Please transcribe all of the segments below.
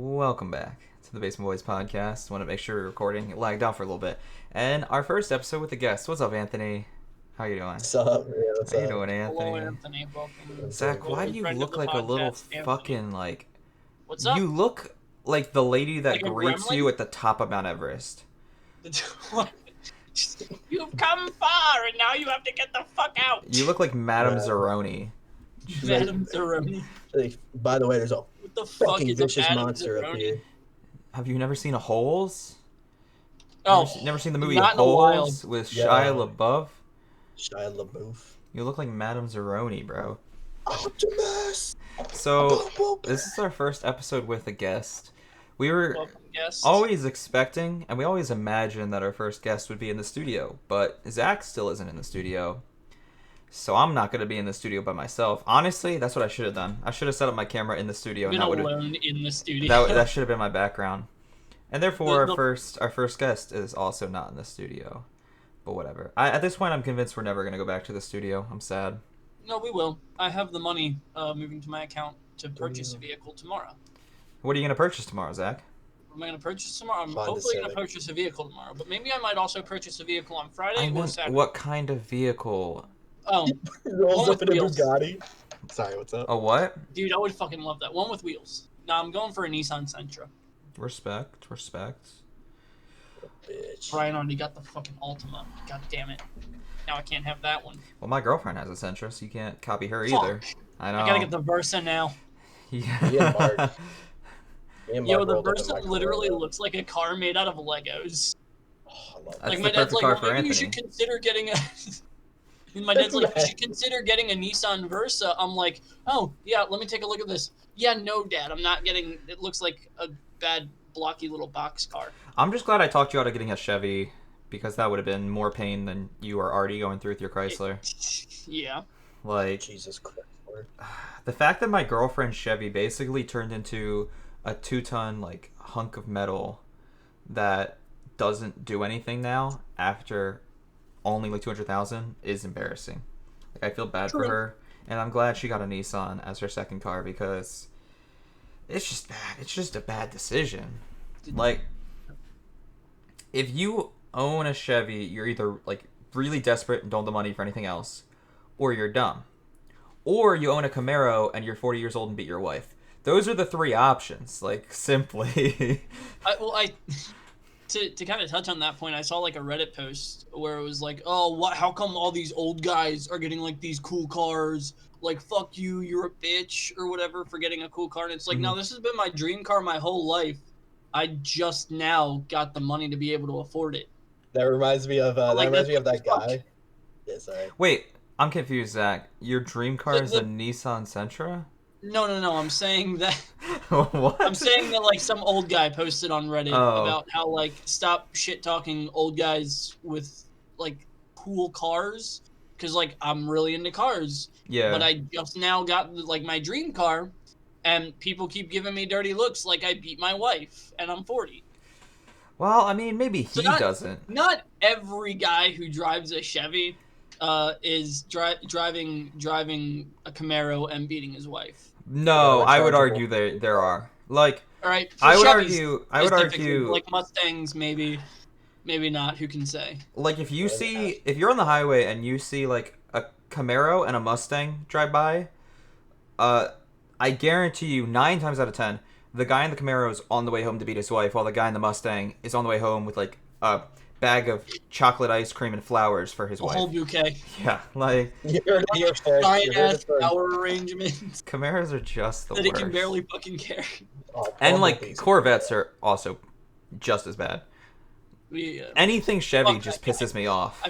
Welcome back to the Basement Boys podcast. Want to make sure we're recording. It lagged out for a little bit. And our first episode with a guest. What's up, Anthony? How you doing? What's up? Yeah, what's How you up? doing, Hello, Anthony? Anthony. Welcome. Zach, why do you Friend of look the like a little podcast, Anthony. fucking like... What's up? You look like the lady that Like a greets gremlin? you at the top of Mount Everest. You've come far, and now you have to get the fuck out. You look like Madame Yeah. Zeroni. Madam Zeroni. By the way, there's a What the fuck fucking is a vicious Madam monster up Zeroni? here. Have you never seen a Holes? Oh, Never seen the movie not in a while. Holes with Yeah. Shia LaBeouf? Shia LaBeouf. You look like Madame Zeroni, bro. Optimus! So, this is our first episode with a guest. We were welcome, guest. always expecting, and we always imagined that our first guest would be in the studio, but Zach still isn't in the studio. So I'm not going to be in the studio by myself. Honestly, that's what I should have done. I should have set up my camera in the studio. Been And that alone in the studio. that should have been my background. And therefore, The- our first guest is also not in the studio. But whatever. At this point, I'm convinced we're never going to go back to the studio. I'm sad. No, we will. I have the money moving to my account to purchase a vehicle tomorrow. What are you going to purchase tomorrow, Zach? What am I going to purchase tomorrow? I'm Honda hopefully going to Civic. purchase a vehicle tomorrow, but maybe I might also purchase a vehicle on Friday I or meant, Saturday. what kind of vehicle? Oh, Rolls One up with in a wheels. Bugatti. Sorry, what's up? A what? dude, I would fucking love that. One with wheels. No, I'm going for a Nissan Sentra. Respect. Bitch. Brian already got the fucking Altima. God damn it. Now I can't have that one. Well, my girlfriend has a Sentra, so you can't copy her Fuck. either. I know. I gotta get the Versa now. Yeah. Me and Mark. Me and Yo, Mark the rolled up in Versa my literally Corolla. looks like a car made out of Legos. Oh, I love That's Like the my dad's perfect like, car well, for maybe you Anthony. should consider getting a. And my dad's like, you should consider getting a Nissan Versa. I'm like, oh yeah, let me take a look at this. Yeah, no, Dad, I'm not getting. It looks like a bad blocky little box car. I'm just glad I talked you out of getting a Chevy, because that would have been more pain than you are already going through with your Chrysler. Yeah. Like, Jesus Christ. Mark. the fact that my girlfriend's Chevy basically turned into a 2-ton, like, hunk of metal that doesn't do anything now after only, like, 200,000 is embarrassing. Like, I feel bad for True. her, and I'm glad she got a Nissan as her second car, because it's just bad. It's just a bad decision. Like, if you own a Chevy, you're either, like, really desperate and don't have the money for anything else, or you're dumb. Or you own a Camaro and you're 40 years old and beat your wife. Those are the three options, like, simply. To kind of touch on that point, I saw like a Reddit post where it was like, oh, what? How come all these old guys are getting like these cool cars? Like, fuck you, you're a bitch or whatever for getting a cool car. And it's like, no, this has been my dream car my whole life. I just now got the money to be able to afford it. That reminds me of Like, that fuck. guy. Yeah, sorry. Wait, I'm confused, Zach. Your dream car is a The- Nissan Sentra? No. I'm saying that What? I'm saying that like some old guy posted on Reddit Oh. about how like stop shit talking old guys with like cool cars because like I'm really into cars, Yeah. but I just now got like my dream car, and people keep giving me dirty looks like I beat my wife and I'm 40. Well, I mean, maybe he So not- doesn't. Not every guy who drives a Chevy is driving a Camaro and beating his wife. No, Yeah, I would rechargeable. argue there are. Like, All right, for I would Chevys, argue, specifically, like Mustangs, maybe not. Who can say? like, if you Yeah, see, if you're on the highway and you see, like, a Camaro and a Mustang drive by, I guarantee you 9 times out of 10, the guy in the Camaro is on the way home to beat his wife, while the guy in the Mustang is on the way home with, like, a bag of chocolate ice cream and flowers for his A wife. whole bouquet. Yeah, like, You heard it here first. You Giant heard ass it first. power arrangements Camaros are just the that worst. it can barely fucking carry. Oh, And, like, Bumblebees. Corvettes are also just as bad. Anything Chevy Fuck just that guy. pisses me off.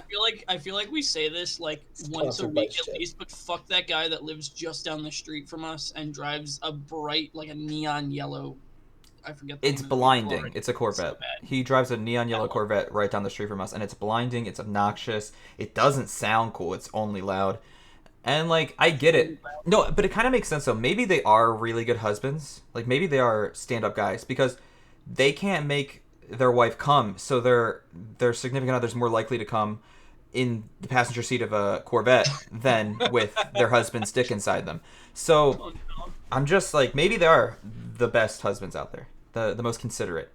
I feel like we say this like once a Sponsored by week at Chevy. least, but fuck that guy that lives just down the street from us and drives a bright like a neon yellow. I forget. The It's name of the blinding. car. It's a Corvette. So bad. He drives a neon yellow Yeah. Corvette right down the street from us, and it's blinding. It's obnoxious. It doesn't sound cool. It's only loud. And, like, I get it. No, but it kind of makes sense, though. Maybe they are really good husbands. Like, maybe they are stand-up guys, because they can't make their wife come, so their significant other's more likely to come in the passenger seat of a Corvette than with their husband's dick inside them. So Oh, no. I'm just like, maybe they are the best husbands out there. the most considerate.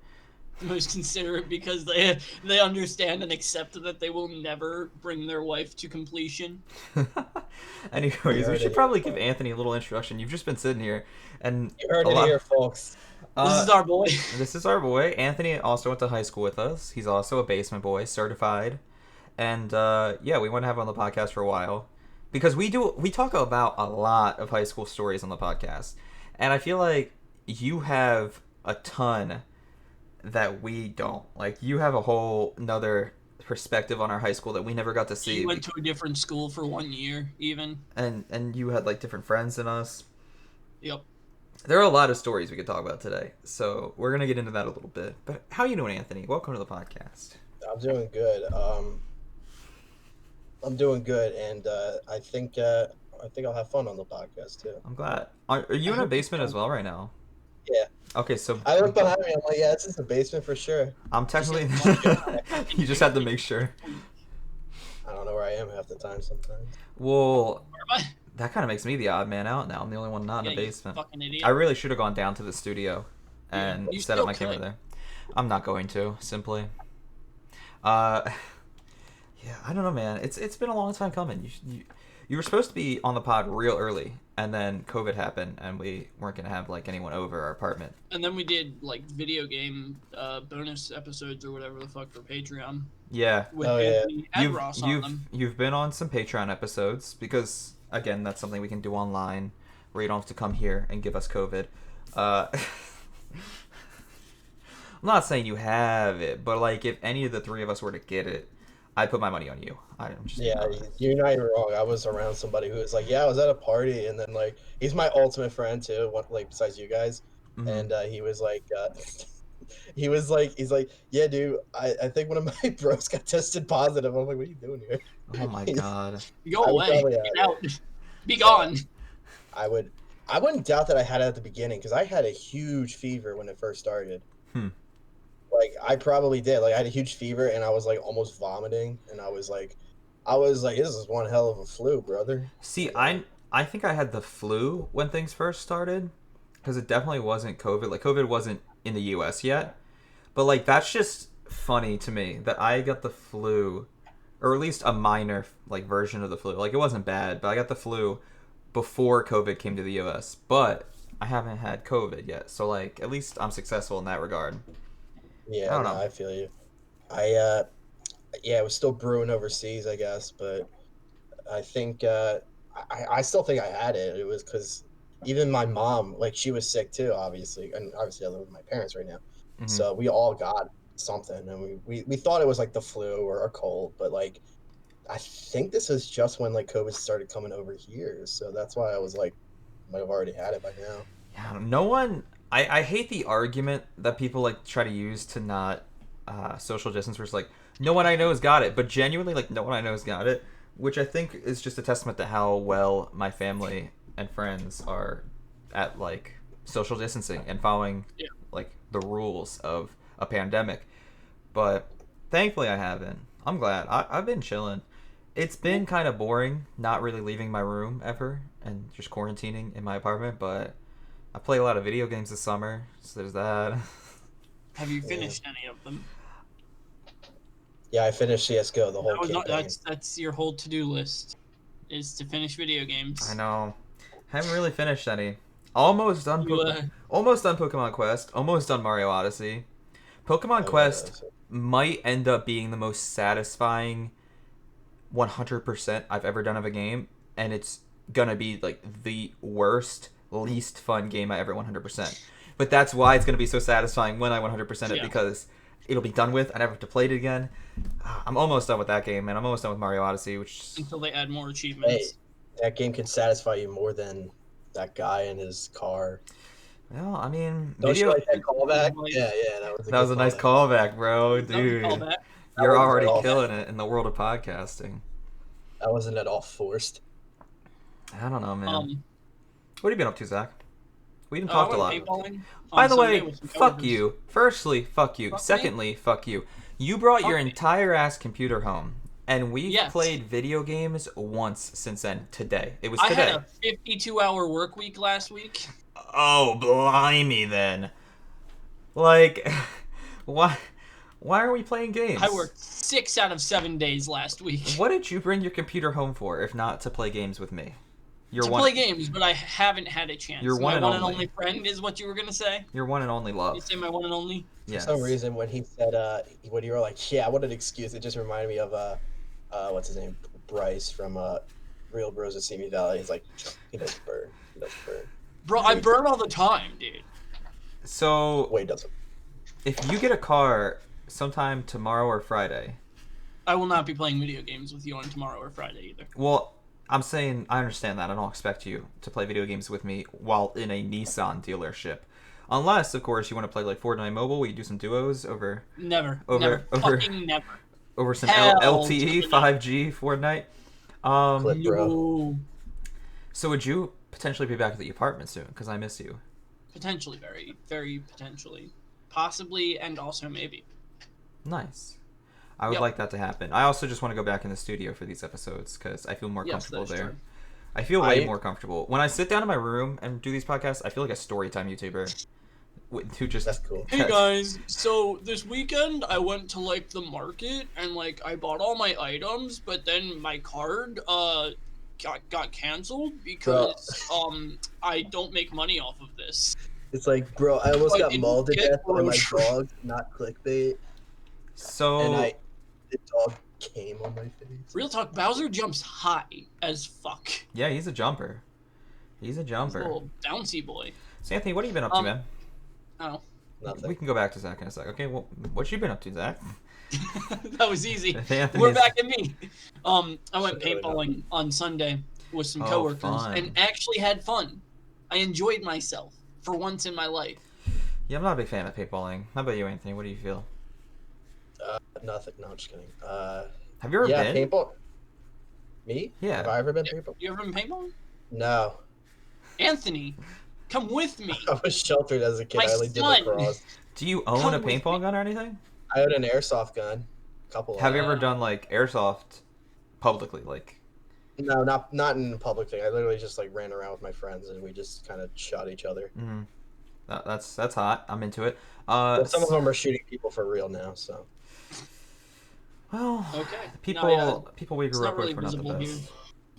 Most considerate because they understand and accept that they will never bring their wife to completion. Anyways, You we heard should it. probably give Anthony a little introduction. You've just been sitting here, and You heard a it lot. here, folks. This is our boy. This is our boy. Anthony also went to high school with us. He's also a basement boy, certified. And yeah, we want to have him on the podcast for a while because we talk about a lot of high school stories on the podcast, and I feel like you have a ton that we don't. Like you have a whole another perspective on our high school that we never got to see. You went to a different school for 1 year, even. And you had like different friends than us. Yep. There are a lot of stories we could talk about today, so we're gonna get into that a little bit. But how you doing, Anthony? Welcome to the podcast. I'm doing good. I'm doing good, and I think I'll have fun on the podcast too. I'm glad. Are you in a basement as well right now? Yeah. Okay, so I look behind me. I'm like, yeah, this is the basement for sure. I'm technically. You just had to make sure. I don't know where I am half the time sometimes. Well, Where am I? that kind of makes me the odd man out now. I'm the only one not in Yeah, the basement. you fucking idiot. I really should have gone down to the studio and you set up still my camera could. there. I'm not going to, simply. Yeah, I don't know, man. It's been a long time coming. You were supposed to be on the pod real early, and then COVID happened, and we weren't gonna have like anyone over our apartment. And then we did like video game bonus episodes or whatever the fuck for Patreon Yeah, with Oh, yeah. Anthony and Ross on them. you've been on some Patreon episodes because again, that's something we can do online, where you don't have to come here and give us COVID. I'm not saying you have it, but like if any of the three of us were to get it, I'd put my money on you. I'm just being Yeah, honest. you're not even wrong. I was around somebody who was like, yeah, I was at a party, and then like he's my ultimate friend too. One like besides you guys, Mhm. and he was like, he's like, yeah, dude, I think one of my bros got tested positive. I'm like, what are you doing here? Oh my god. Go I would away. probably Get have out. Be gone. I wouldn't doubt that I had it at the beginning because I had a huge fever when it first started. Hmm. Like I probably did. Like I had a huge fever and I was like almost vomiting, and I was like, this is one hell of a flu, brother. See, I think I had the flu when things first started, because it definitely wasn't COVID. Like COVID wasn't in the U.S. yet, but like that's just funny to me that I got the flu, or at least a minor like version of the flu. Like it wasn't bad, but I got the flu before COVID came to the U.S. But I haven't had COVID yet, so like at least I'm successful in that regard. Yeah, I don't no, know. I feel you. Yeah, it was still brewing overseas, I guess, but I think I still think I had it. It was because even my mom, like, she was sick too, obviously, and obviously I live with my parents right now, Mhm. so we all got something, and we thought it was like the flu or a cold, but like I think this is just when like COVID started coming over here, so that's why I was like, might have already had it by now. Yeah, no one. I hate the argument that people like try to use to not social distance, where it's like no one I know has got it, but genuinely like no one I know has got it, which I think is just a testament to how well my family and friends are at like social distancing and following Yeah. like the rules of a pandemic. But thankfully I haven't. I'm glad. I've been chilling. It's been kind of boring not really leaving my room ever and just quarantining in my apartment, but I play a lot of video games this summer, so there's that. Have you finished any of them? Yeah, I finished CS:GO the whole That was not, campaign. that's your whole to-do list, is to finish video games. I know. Haven't really finished any. Almost done. You, Almost done Pokemon Quest. Almost done Mario Odyssey. Pokemon Quest might end up being the most satisfying 100% I've ever done of a game, and it's gonna be like the worst, least fun game I ever 100%. But that's why it's gonna be so satisfying when I 100% it, Yeah. because it'll be done with. I never have to play it again. I'm almost done with that game, and I'm almost done with Mario Odyssey, which until they add more achievements. Hey, that game can satisfy you more than that guy in his car. well, I mean, Don't video. you like that callback? Like- Yeah, that was a That was a good nice callback, bro, That was a dude. callback. You're was a already callback. killing it in the world of podcasting. That wasn't at all forced. I don't know, man. What What have you been up to, Zach? We didn't talk a lot. By By the way, fuck you. Firstly, fuck you. Fuck me. Secondly, fuck you. You brought your Fuck me. entire ass computer home, and we've Yes. played video games once since then. Today. It was I today. had a 52-hour work week last week. Oh, blimey then. Like, why? Why are we playing I games? worked 6 out of 7 days last week. What did you bring your computer home for, if not to play games with me? You're To one. play games, but I haven't had a You're chance. one My and one and only. only friend is what you were gonna say. Your one and only You love. say my one and only. For Yes. some reason, when he said, when you were like, yeah, what an excuse, it just reminded me of, what's his name? Bryce from, Real Bros of Simi Valley. He's like, he doesn't burn. He doesn't burn. Bro, I burn all the time, dude. So, Wait, doesn't. if you get a car sometime tomorrow or Friday, I will not be playing video games with you on tomorrow or Friday either. well, I'm saying I understand that. I don't expect you to play video games with me while in a Nissan dealership. Unless, of course, you want to play like Fortnite Mobile, where you do some duos over Never. Over- Fucking never. over some Hell LTE, to the 5G, Fortnite. Clip, bro. No. So would you potentially be back at the apartment soon? Because I miss you. Potentially, very, very potentially. Possibly, and also maybe. Nice. I would Yep. like that to happen. I also just want to go back in the studio for these episodes because I feel more Yes, comfortable that is there. true. I feel way I- more comfortable when I sit down in my room and do these podcasts. I feel like a storytime YouTuber who just That's cool. Hey guys, so this weekend I went to like the market and like I bought all my items, but then my card got canceled because I don't make money off of this. It's like, bro, I almost I got didn't mauled to get death by my groceries. dog, not clickbait, and So the dog came on my face. Real talk, Bowser jumps high as fuck. yeah, he's a jumper. He's a He's a jumper. little bouncy boy. So Anthony, what have you been up to, Um, man? Oh, Nothing. We can go back to Zach in a sec. Okay, well, what you been up to, Zach? that was easy. Anthony's- We're back at me. I went Should've really paintballing on Sunday with some Oh, coworkers fun. and actually had fun. I enjoyed myself for once in my life. Yeah, I'm not a big fan of paintballing. How about you, Anthony? What do you feel? Nothing. No, I'm just kidding. Have you ever Yeah, been? paintball. Me? Yeah. Have I ever been paintball? You ever been paintballing? No. Anthony, come with me. I was sheltered as a kid. My I only did son. lacrosse. Do you own Come a with paintball me. gun or anything? I had an airsoft gun. Couple. Have of you them. ever done like airsoft publicly? Like, No, not in a public thing. I literally just like ran around with my friends and we just kind of shot each other. that's hot. I'm into it. But some of them are shooting people for real now. So Well, Okay. people No, yeah, people we it's grew not up really with were not the visible best.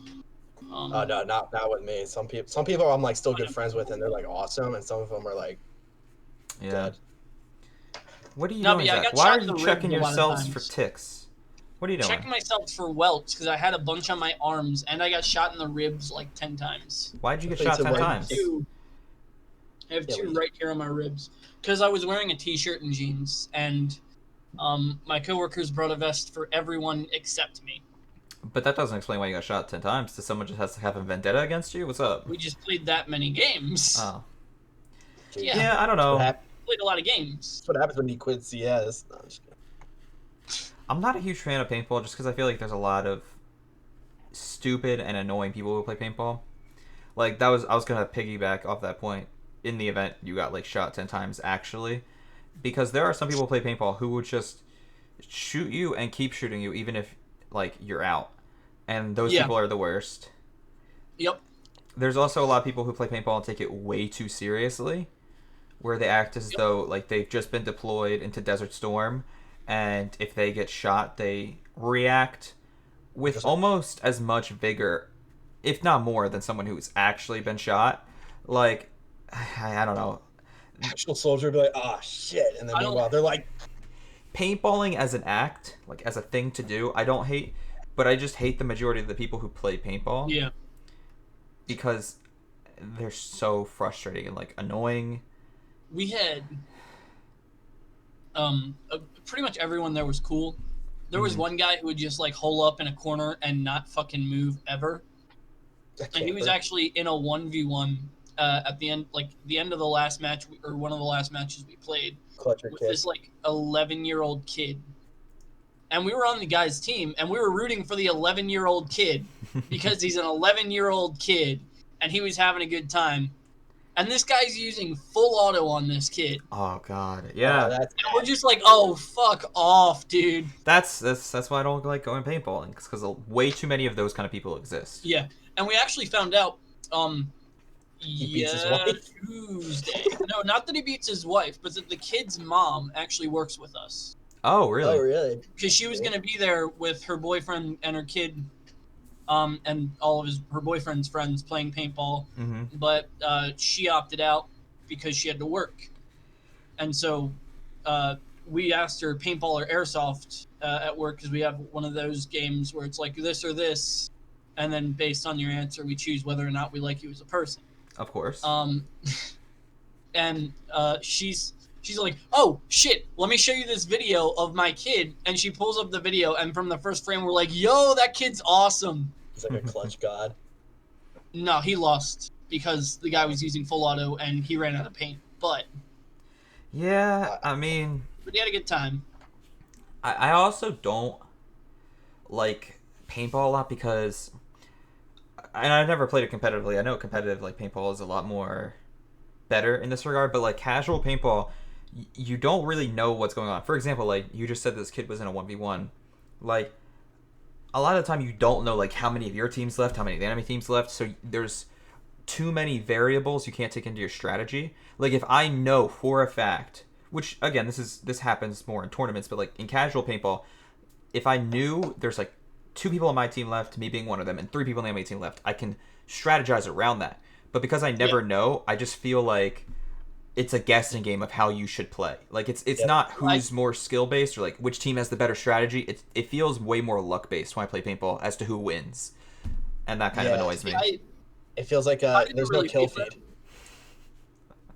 here. no, not with me. Some people I'm like still good friends with and they're like awesome, and some of them are like Yeah. dead. What are you No, but doing, yeah, I Zach? got Why shot are in you the checking ribs a lot of yourselves for times. ticks? What are you doing? Checking myself for welts because I had a bunch on my arms and I got shot in the ribs like 10 times. Why'd you get Wait, shot so 10 why- times? I have Yeah, two but- right here on my ribs because I was wearing a t-shirt and jeans, and my coworkers brought a vest for everyone except me. But that doesn't explain why you got shot 10 times. Does someone just has to have a vendetta against you? What's up? We just played that many games. Oh. Yeah. Yeah, I don't What know. Played a lot of games. That's what happens when you quit CS. No, I'm just kidding. I'm not a huge fan of paintball just because I feel like there's a lot of stupid and annoying people who play paintball. Like I was gonna piggyback off that point. In the event you got like shot 10 times, actually, because there are some people who play paintball who would just shoot you and keep shooting you even if like you're out, and those Yeah. people are the worst. Yep. There's also a lot of people who play paintball and take it way too seriously, where they act as though like they've just been deployed into Desert Storm, and if they get shot, they react with Just- almost as much vigor, if not more, than someone who's actually been shot. Like, I don't know. Actual soldier would be like, ah, shit, and then I don't- meanwhile they're like, Paintballing as an act, like as a thing to do, I don't hate, but I just hate the majority of the people who play paintball. Yeah. Because they're so frustrating and like annoying. We had pretty much everyone there was cool. There was Mhm. one guy who would just like hole up in a corner and not fucking move ever. I And he was can't actually in a 1v1 at the end, like the end of the last match or one of the last matches we played clutch your with kid. this like 11-year-old kid. And we were on the guy's team and we were rooting for the 11-year-old kid because he's an 11-year-old kid and he was having a good time. And this guy's using full auto on this kid. Oh god, yeah. That's And we're just like, oh, fuck off, dude. That's why I don't like going paintballing, because way too many of those kind of people exist. Yeah. And we actually found out, he beats his Yeah, wife. Tuesday. No, not that he beats his wife, but that the kid's mom actually works with us. Oh, Oh, really? really? Because she was going to be there with her boyfriend and her kid, and all of her boyfriend's friends playing paintball. Mm-hmm. But she opted out because she had to work. And so we asked her paintball or airsoft at work because we have one of those games where it's like this or this. And then based on your answer, we choose whether or not we like you as a person. Of course. And she's like, oh shit, let me show you this video of my kid. And she pulls up the video, and from the first frame, we're like, yo, that kid's awesome. He's like a clutch god. No, he lost because the guy was using full auto and he ran out of paint. But Yeah, I, I mean, he had a good time. I also don't like paintball a lot because, and I've never played it competitively. I know competitive like paintball is a lot more better in this regard, but like casual paintball, you don't really know what's going on. For example, like you just said, this kid was in a 1v1. Like a lot of the time, you don't know like how many of your teams left, how many of the enemy teams left. So there's too many variables you can't take into your strategy. Like if I know for a fact, which again this happens more in tournaments, but like in casual paintball, if I knew there's like two people on my team left, me being one of them, and three people on the enemy team left, I can strategize around that. But because I never know, I just feel like it's a guessing game of how you should play. Like it's not who's more skill based or like which team has the better strategy. It feels way more luck based when I play paintball as to who wins, and that kind of annoys me. It feels like there's really no kill feel feed.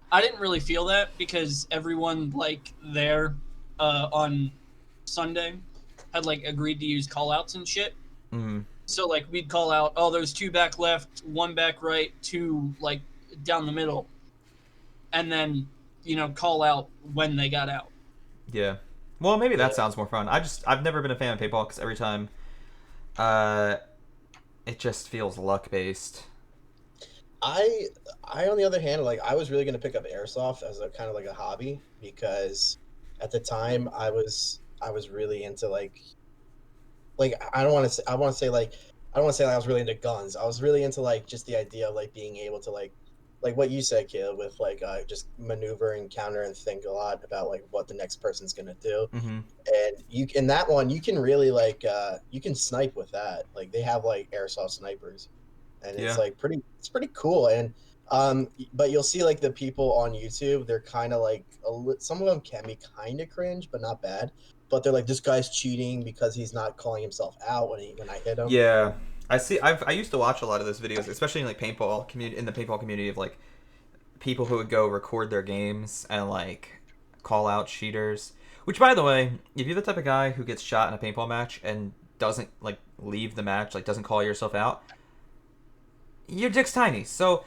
I didn't really feel that because everyone like there on Sunday had like agreed to use call outs and shit. Mm. So like we'd call out, oh, there's two back left, one back right, two like down the middle, and then call out when they got out. Yeah. Well, maybe that sounds more fun. I've never been a fan of paintball because every time, it just feels luck based. I on the other hand, like I was really gonna pick up airsoft as a kind of like a hobby because at the time I was really into like I don't want to say I want to say like I don't want to say like I was really into guns. I was really into like just the idea of like being able to like what you said, Caleb, with like just maneuver and counter and think a lot about like what the next person's gonna do. Mm-hmm. And you in that one you can really like you can snipe with that. Like they have like airsoft snipers, and it's Yeah. like it's pretty cool. And but you'll see like the people on YouTube, they're kind of like some of them can be kind of cringe, but not bad. But they're like, this guy's cheating because he's not calling himself out when I hit him. Yeah. I see. I used to watch a lot of those videos, especially in like paintball community, in the paintball community, of like people who would go record their games and like call out cheaters. Which, by the way, if you're the type of guy who gets shot in a paintball match and doesn't like leave the match, like doesn't call yourself out, your dick's tiny. So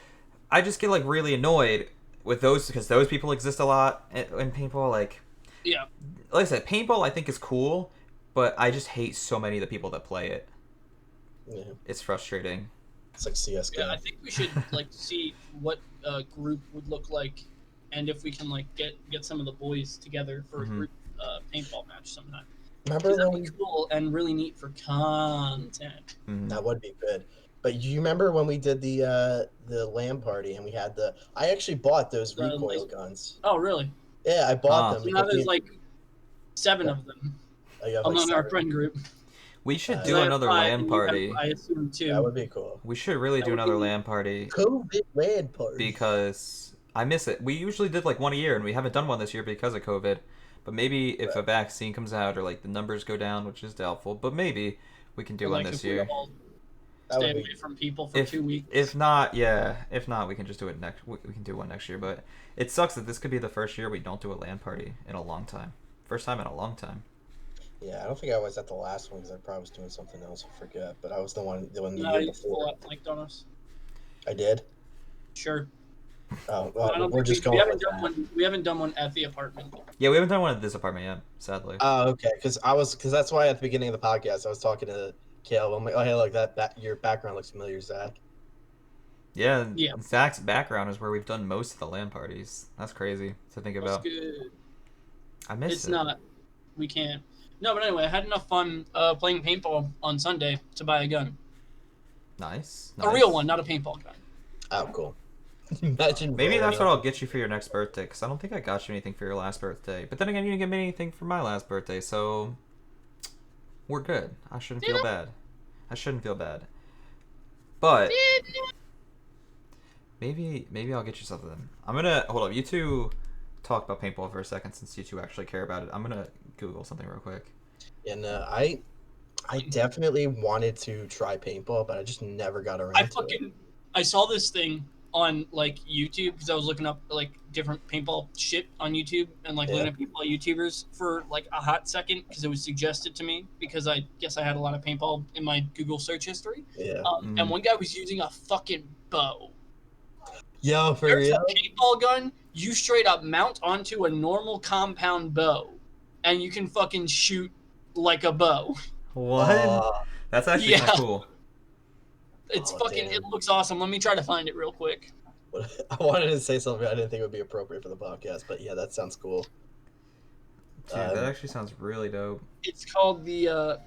I just get like really annoyed with those because those people exist a lot in paintball. Like Yeah. I said, paintball I think is cool, but I just hate so many of the people that play it. Yeah. It's frustrating. It's like CS:GO. Yeah, I think we should like see what a group would look like, and if we can like get some of the boys together for a group paintball match sometime. Remember That'd when be cool and really neat for content. that would be good. But you remember when we did the LAN party and we had I actually bought those recoil guns. Oh, really? Yeah, I bought them. So now there's like 7 of them among our friend group. We should do another LAN party. I assume 2. That would be cool. We should really do another LAN party. COVID LAN party. Because I miss it. We usually did like one a year, and we haven't done one this year because of COVID. But maybe if a vaccine comes out or like the numbers go down, which is doubtful, but maybe we can do one this year. Stay away from people for 2 weeks. If not, yeah. If not, we can just do it next. We can do one next year. But it sucks that this could be the first year we don't do a LAN party in a long time. First time in a long time. Yeah, I don't think I was at the last one because I probably was doing something else. I forget, but I was the one the No, year you before. flanked on us. I did. Sure. Oh, I don't we're think just going. we haven't done one at the apartment. Yeah, we haven't done one at this apartment yet, sadly. Oh, okay. Because that's why at the beginning of the podcast I was talking to Caleb. I'm like, oh hey, look that your background looks familiar, Zach. Yeah, Yeah. Zach's background is where we've done most of the LAN parties. That's crazy to think about. That's good. I miss it. It's not. We can't. No, but anyway, I had enough fun playing paintball on Sunday to buy a gun. Nice. A real one, not a paintball gun. Oh, cool. Imagine Maybe rolling that's what up. I'll get you for your next birthday, because I don't think I got you anything for your last birthday. But then again, you didn't get me anything for my last birthday, so we're good. I shouldn't feel bad. I shouldn't feel bad. But maybe I'll get you something. I'm gonna hold up. You two talk about paintball for a second, since you two actually care about it. I'm gonna Google something real quick. And I definitely wanted to try paintball, but I just never got I around to it. fucking I saw this thing on like YouTube because I was looking up like different paintball shit on YouTube and like looking Yeah. at paintball YouTubers for like a hot second because it was suggested to me because I guess I had a lot of paintball in my Google search history. Yeah. And one guy was using a fucking bow. Yo, for There's real? a paintball gun you straight up mount onto a normal compound bow, and you can fucking shoot like a bow. What? That's actually kind Yeah, of cool. it's fucking. It Damn. looks awesome. Let me try to find it real quick. I wanted to say something I didn't think would be appropriate for the podcast, but yeah, that sounds cool. Dude, that actually sounds really dope. It's called the Instant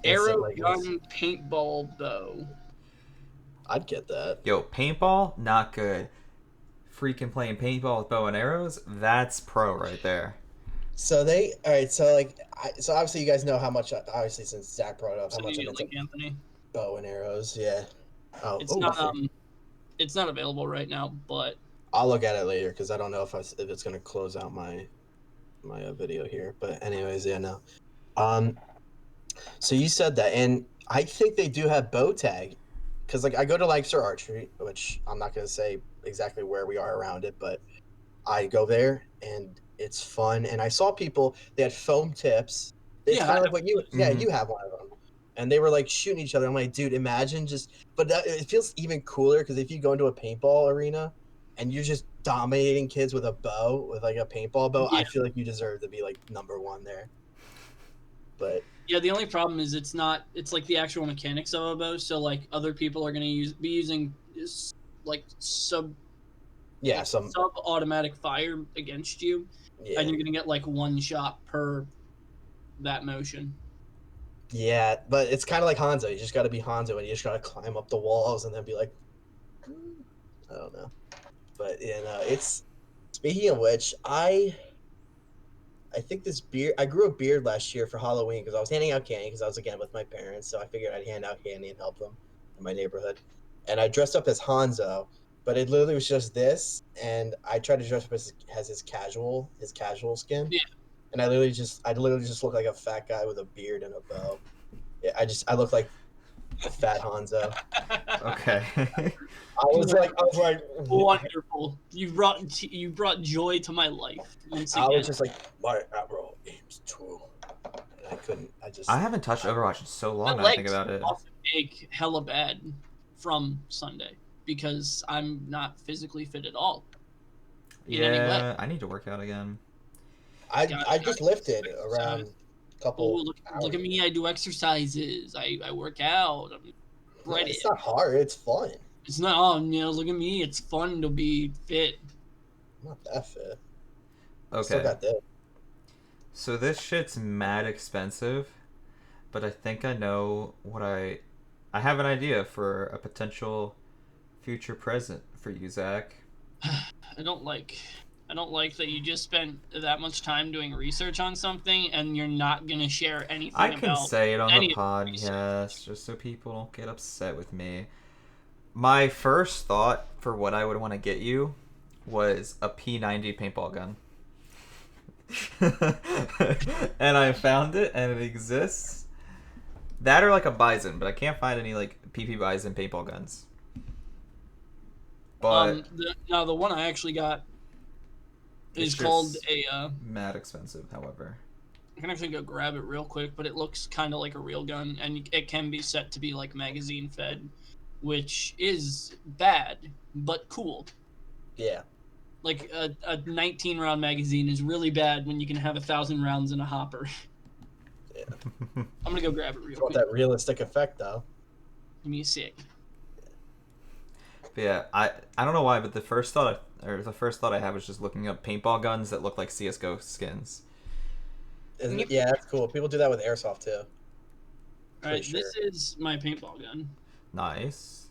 Arrow leggings. Gun Paintball Bow. I'd get that. Yo, paintball, not good. Freaking playing paintball with bow and arrows, that's pro right there. So all right. So like, so obviously you guys know how much. Obviously, since Zach brought up how Sending much I'm you a into link, Anthony. bow and arrows. Yeah. Oh, It's not it's not available right now, but I'll look at it later because I don't know if it's gonna close out my video here. But anyways, yeah, no. Um. So you said that, and I think they do have bow tag, because like I go to Lancaster Archery, which I'm not gonna say exactly where we are around it, but I go there and it's fun. And I saw people, they had foam tips. It's yeah, kind of like what Mhm. you have one of them, and they were like shooting each other. I'm like, dude, imagine just. But it feels even cooler because if you go into a paintball arena and you're just dominating kids with a bow, with like a paintball bow, yeah, I feel like you deserve to be like #1 there. But yeah. The only problem is it's not. It's like the actual mechanics of a bow. So like other people are gonna be using like yeah, some sub automatic fire against you, yeah. and you're gonna get like one shot per that motion. Yeah, but it's kind of like Hanzo. You just got to be Hanzo, and you just got to climb up the walls and then be like, I don't know. But it's speaking of which, I think this beard. I grew a beard last year for Halloween because I was handing out candy because I was again with my parents, so I figured I'd hand out candy and help them in my neighborhood. And I dressed up as Hanzo, but it literally was just this, and I tried to dress up as his casual skin. Yeah. And I literally just look like a fat guy with a beard and a bow. Yeah, I look like fat Hanzo. Okay. I was like, Wonderful. You brought joy to my life once I again. was just like, my arrow aims true. And I couldn't. I haven't touched Overwatch in so long My now I think legs about it. also ache hella bad from Sunday because I'm not physically fit at all. In any way. Yeah, I need to work out again. I just lifted around a Oh, couple. look at me! I do exercises. I work out. I'm ready. It's not hard. It's fun. It's not. Oh, look at me! It's fun to be fit. I'm not that fit. Still Okay. got that. So this shit's mad expensive, but I think I know what I have an idea for a potential future present for you, Zach. I don't like that you just spent that much time doing research on something and you're not gonna share anything I can about say it on the any of the research. podcast just so people don't get upset with me. My first thought for what I would want to get you was a P90 paintball gun. And I found it and it exists. That or like a Bison, but I can't find any like PP Bison paintball guns. But the one I actually got is it's called just a mad expensive, however. I can actually go grab it real quick, but it looks kind of like a real gun, and it can be set to be like magazine fed, which is bad but cool. Yeah. Like a 19 round magazine is really bad when you can have 1,000 rounds in a hopper. Yeah. I'm gonna go grab it real You want quick. that realistic effect though. Give me a sec. But yeah, I don't know why, but the first thought I had was just looking up paintball guns that look like CS:GO skins. Yeah, that's cool. People do that with airsoft too. All right, Pretty sure. this is my paintball gun. Nice.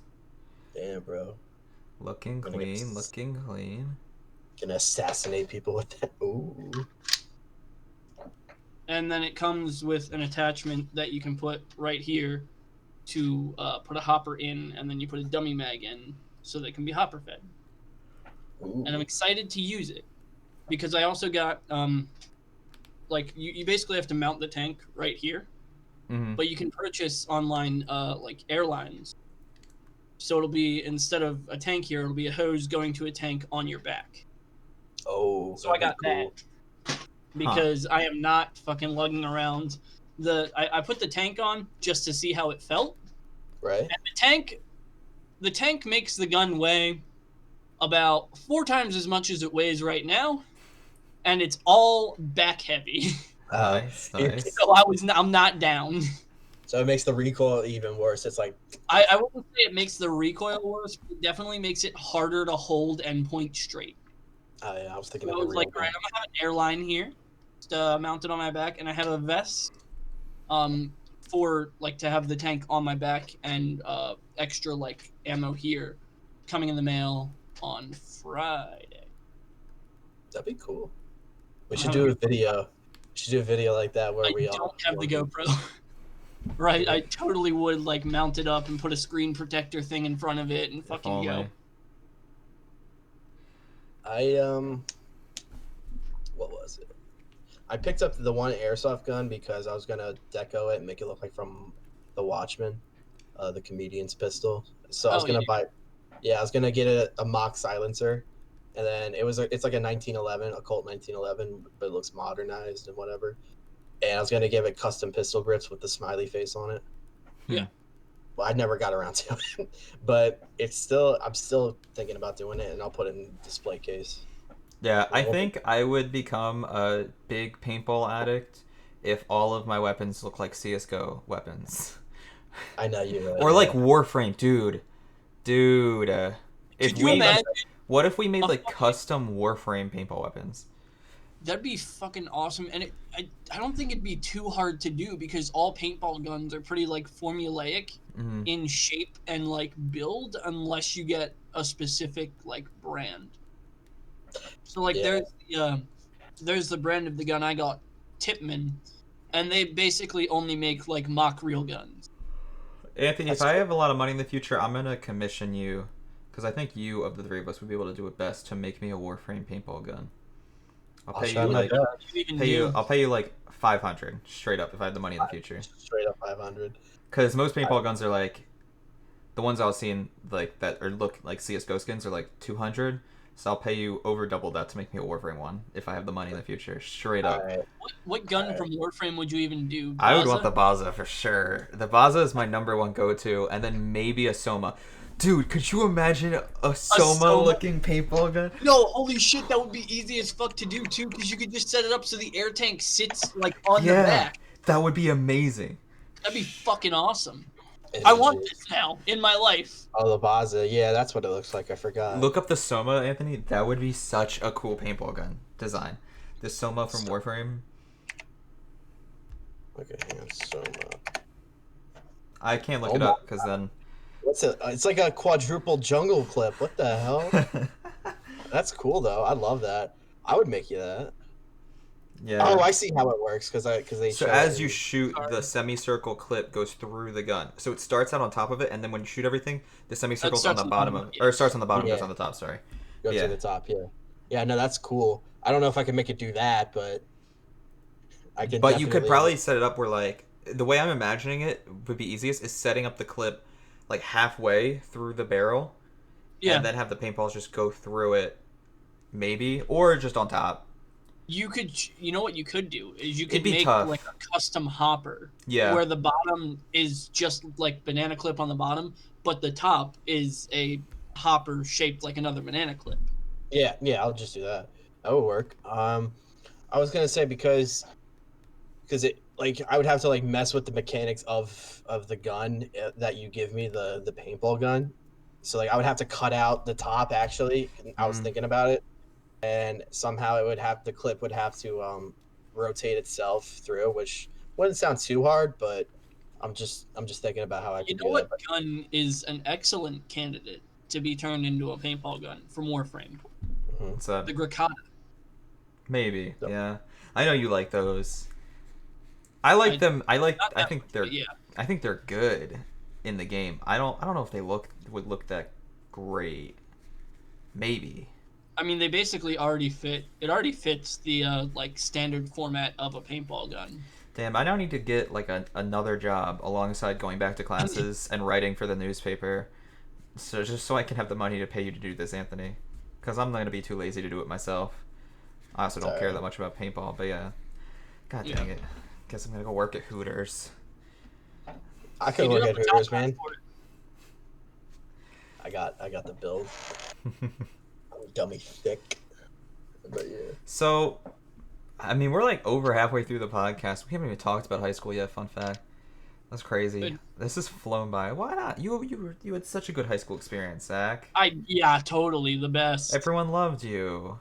Damn, bro. Looking Gonna get, clean, looking clean. gonna assassinate people with that. Ooh. And then it comes with an attachment that you can put right here to put a hopper in, and then you put a dummy mag in so that it can be hopper fed. Ooh. And I'm excited to use it because I also got like you basically have to mount the tank right here, Mm-hmm. but you can purchase online like airlines. So it'll be, instead of a tank here, it'll be a hose going to a tank on your back. Oh, So I that'd be got cool. that Huh. because I am not fucking lugging around I put the tank on just to see how it felt. Right? And the tank makes the gun weigh about 4 times as much as it weighs right now, and it's all back heavy. Nice, nice. So I'm not down. So it makes the recoil even worse. It's like, I wouldn't say it makes the recoil worse, but it definitely makes it harder to hold and point straight. oh yeah, I was thinking So of I a was like, real all right, gun. I'm gonna have an airline here, just mounted on my back, and I have a vest, for like to have the tank on my back, and extra like ammo here, coming in the mail on Friday. That'd be cool. We I don't should have a do a GoPro. video. We should do a video like that where I we don't all have the GoPro. Right, I totally would like mount it up and put a screen protector thing in front of it and If fucking go. only. I what was it? I picked up the one airsoft gun because I was gonna deco it and make it look like from The Watchmen, the comedian's pistol. So I was Oh yeah. gonna buy, yeah, I was gonna get a mock silencer, and then it's like a 1911, a Colt 1911, but it looks modernized and whatever. And I was gonna give it custom pistol grips with the smiley face on it. Hmm. Yeah. Well, I never got around to it, but I'm still thinking about doing it, and I'll put it in display case. Yeah, I Well, think I would become a big paintball addict if all of my weapons look like CS:GO weapons. I know you would. Or like Yeah. Warframe, dude. If Could you we, imagine what if we made a like fucking, custom Warframe paintball weapons? that'd be fucking awesome, and I don't think it'd be too hard to do because all paintball guns are pretty like formulaic Mm-hmm. in shape and like build, unless you get a specific like brand. So like Yeah. there's the brand of the gun I got, Tipman, and they basically only make like mock real guns. Anthony, if That's I cool. have a lot of money in the future, I'm gonna commission you, because I think you of the three of us would be able to do it best to make me a Warframe paintball gun. I'll I'll pay try you What my the like hell best. do you even pay you. do? I'll pay you like 500 straight up if I have the money in the future. Straight up 500. Because most paintball guns are like the ones I was seeing like that or look like CS:GO skins are like 200. So I'll pay you over double that to make me a Warframe one if I have the money in the future. Straight All up. right. What All gun right. from Warframe would you even do? I would want Baza? the Baza for sure. The Baza is my number one go-to, and then maybe a Soma. Dude, could you imagine a Soma Soma? looking paintball gun? No, holy shit, that would be easy as fuck to do too, because you could just set it up so the air tank sits like on the Yeah, back. that would be amazing. That'd be fucking awesome. It I would want be. this now in my life. Oh, the Baza. Yeah, that's what it looks like. I forgot. Look up the Soma, Anthony. That would be such a cool paintball gun design. The Soma from Warframe. Okay, hang on. Soma. I can't look Oh it my. up because then. What's it? It's like a quadruple jungle clip. What the hell? That's cool though. I love that. I would make you that. Yeah. Oh, I see how it works because they So show as it. you shoot, the Sorry. semicircle clip goes through the gun. So it starts out on top of it, and then when you shoot everything, the semicircle's on starts the on the bottom bottom, of, yeah. or it starts on the bottom, Yeah, goes on the top. Sorry. go to Yeah. the top. Yeah, yeah. No, that's cool. I don't know if I can make it do that, but I can But you could definitely. probably set it up where like the way I'm imagining it would be easiest is setting up the clip like halfway through the barrel, Yeah, and then have the paintballs just go through it, maybe, or just on top. you could. You know what you could do is you It'd could be make tough. like a custom hopper Yeah. where the bottom is just like banana clip on the bottom, but the top is a hopper shaped like another banana clip. Yeah, yeah. I'll just do that. That would work. I was gonna say because it like I would have to like mess with the mechanics of the gun that you give me the paintball gun. So like I would have to cut out the top actually. I was Mm. thinking about it, and somehow it would have the clip would have to rotate itself through, which wouldn't sound too hard, but I'm just thinking about how I You could know do what that. But gun is an excellent candidate to be turned into a paintball gun from Warframe. What's up? The Grakata. Maybe, Yep. yeah. I know you like those. I like them. Not I that think much, they're. but yeah. I think they're good in the game. I don't know if they would look that great. Maybe. I mean, they basically already fit. It already fits the like standard format of a paintball gun. Damn, I now need to get like another job alongside going back to classes and writing for the newspaper. So just so I can have the money to pay you to do this, Anthony. Because I'm not gonna be too lazy to do it myself. I also don't care that much about paintball, but yeah. God dang it. Guess I'm gonna go work at Hooters. I could You do work have at a job Hooters, plan man. for it. I got the build. I'm dummy thick. But yeah. So, I mean, we're like over halfway through the podcast. We haven't even talked about high school yet. Fun fact. That's crazy. Good. This has flown by. Why not? You had such a good high school experience, Zach. Yeah, totally the best. Everyone loved you,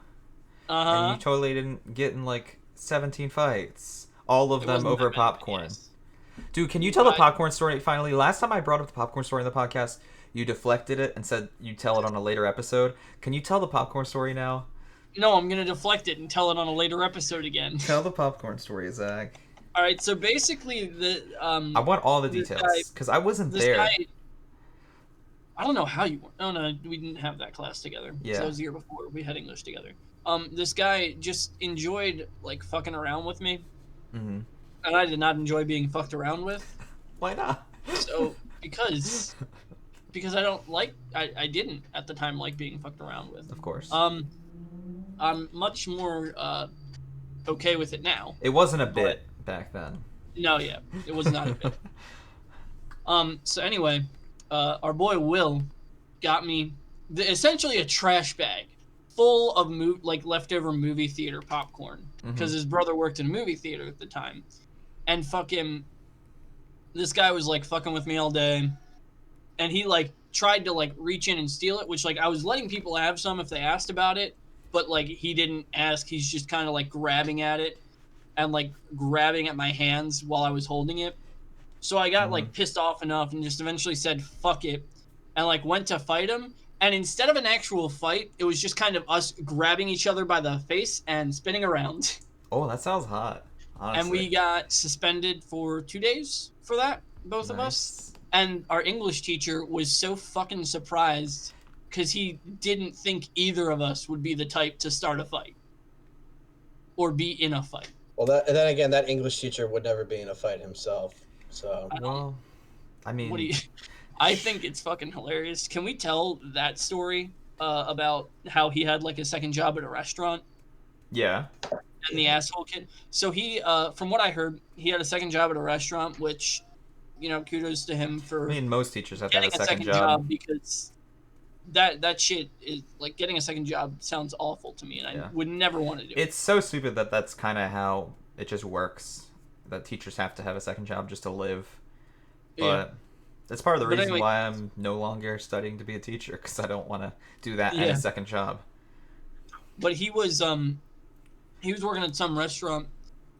and you Uh-huh. totally didn't get in like 17 fights. All of It them wasn't over that many, but popcorn. yes. Dude, can you tell the I- popcorn story finally? Last time I brought up the popcorn story in the podcast, you deflected it and said you'd tell it on a later episode. Can you tell the popcorn story now? No, I'm gonna deflect it and tell it on a later episode again. Tell the popcorn story, Zach. All right, so basically the I want all the this details because I wasn't this there. guy. I don't know how you. Oh no, we didn't have that class together. Yeah. So that was the year before. We had English together. This guy just enjoyed like fucking around with me, Mm-hmm. and I did not enjoy being fucked around with. Why not? So because I don't like I didn't at the time like being fucked around with. Of course. I'm much more okay with it now. It wasn't a bit back then. No, yeah, it was not a bit. So anyway, our boy Will got me essentially a trash bag full of leftover movie theater popcorn because his brother worked in a movie theater at the time, and fucking this guy was like fucking with me all day, and he like tried to like reach in and steal it, which like I was letting people have some if they asked about it, but like he didn't ask. He's just kind of like grabbing at it and like grabbing at my hands while I was holding it. So I got like pissed off enough and just eventually said fuck it and like went to fight him. And instead of an actual fight, it was just kind of us grabbing each other by the face and spinning around. Oh, that sounds hot. Honestly. And we got suspended for 2 days for that, both of us. And our English teacher was so fucking surprised because he didn't think either of us would be the type to start a fight or be in a fight. Well, then again, that English teacher would never be in a fight himself. So. Well, I mean, What do you? I think it's fucking hilarious. Can we tell that story about how he had like a second job at a restaurant yeah. and the asshole kid? So he, from what I heard, he had a second job at a restaurant, which, you know, kudos to him for I mean, most teachers have to have getting a second job. because that shit is like getting a second job sounds awful to me, and I would never want to do it. It's so stupid that that's kind of how it just works. That teachers have to have a second job just to live. But Yeah. that's part of the But reason anyway- why I'm no longer studying to be a teacher, because I don't want to do that and Yeah. a second job. But he was working at some restaurant,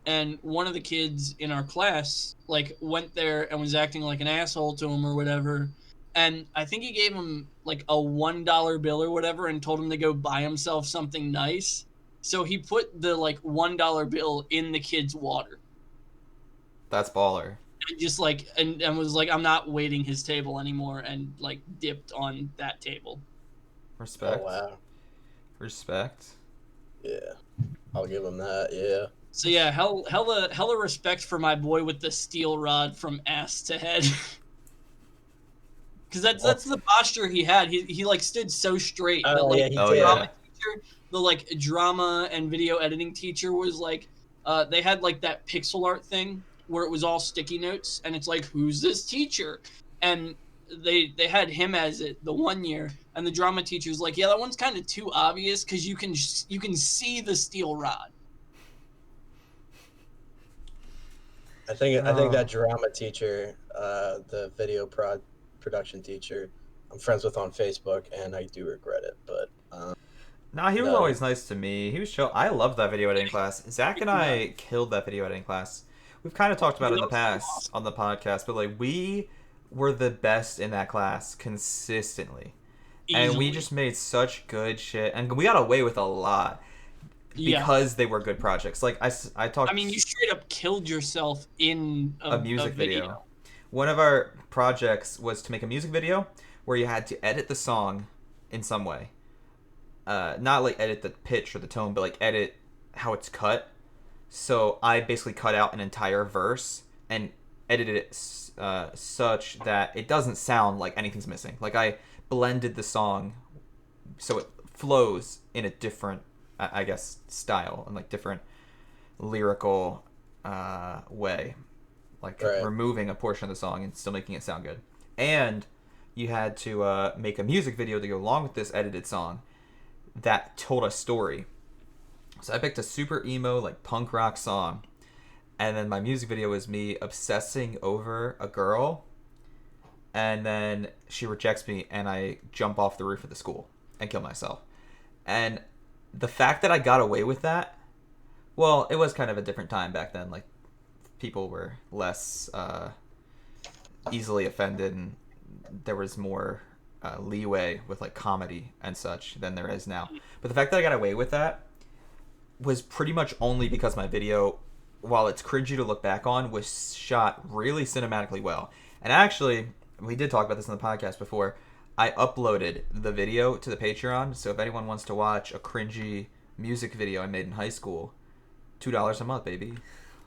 and one of the kids in our class like went there and was acting like an asshole to him or whatever, and I think he gave him like a $1 bill or whatever and told him to go buy himself something nice. So he put the like $1 bill in the kid's water That's baller. and just like and was like, I'm not waiting his table anymore, and like dipped on that table. Respect. Oh wow. Respect. Yeah. I'll give him that. Yeah. So yeah, hella respect for my boy with the steel rod from ass to head. Because that's the posture he had. He like stood so straight. That, Oh like, yeah, he Oh, did. yeah. drama teacher, the like drama and video editing teacher was like, they had like that pixel art thing where it was all sticky notes, and it's like, who's this teacher? And they had him as it the one year, and the drama teacher's like, yeah, that one's kind of too obvious because you can see the steel rod. I think Oh. that drama teacher, the video production teacher, I'm friends with on Facebook, and I do regret it. But Nah, he was No. always nice to me. He was chill. I loved that video editing class. Zach and I killed that video editing class. We've kind of talked about it in the That was past awesome. on the podcast, but like we were the best in that class consistently. and we Easily. just made such good shit, and we got away with a lot Yeah. because they were good projects. Like I I talked mean, you straight up killed yourself in a a music video. video. One of our projects was to make a music video where you had to edit the song in some way. Not like edit the pitch or the tone, but like edit how it's cut. So I basically cut out an entire verse and edited it such that it doesn't sound like anything's missing. Like I blended the song so it flows in a different, I guess, style and like different lyrical way, like Right. removing a portion of the song and still making it sound good. And you had to make a music video to go along with this edited song that told a story. So I picked a super emo, like punk rock song, and then my music video was me obsessing over a girl, and then she rejects me, and I jump off the roof of the school and kill myself. And the fact that I got away with that, well, it was kind of a different time back then. Like people were less easily offended, and there was more leeway with like comedy and such than there is now. But the fact that I got away with that was pretty much only because my video, while it's cringy to look back on, was shot really cinematically well. And actually, we did talk about this in the podcast before. I uploaded the video to the Patreon, so if anyone wants to watch a cringy music video I made in high school, $2 a month, baby,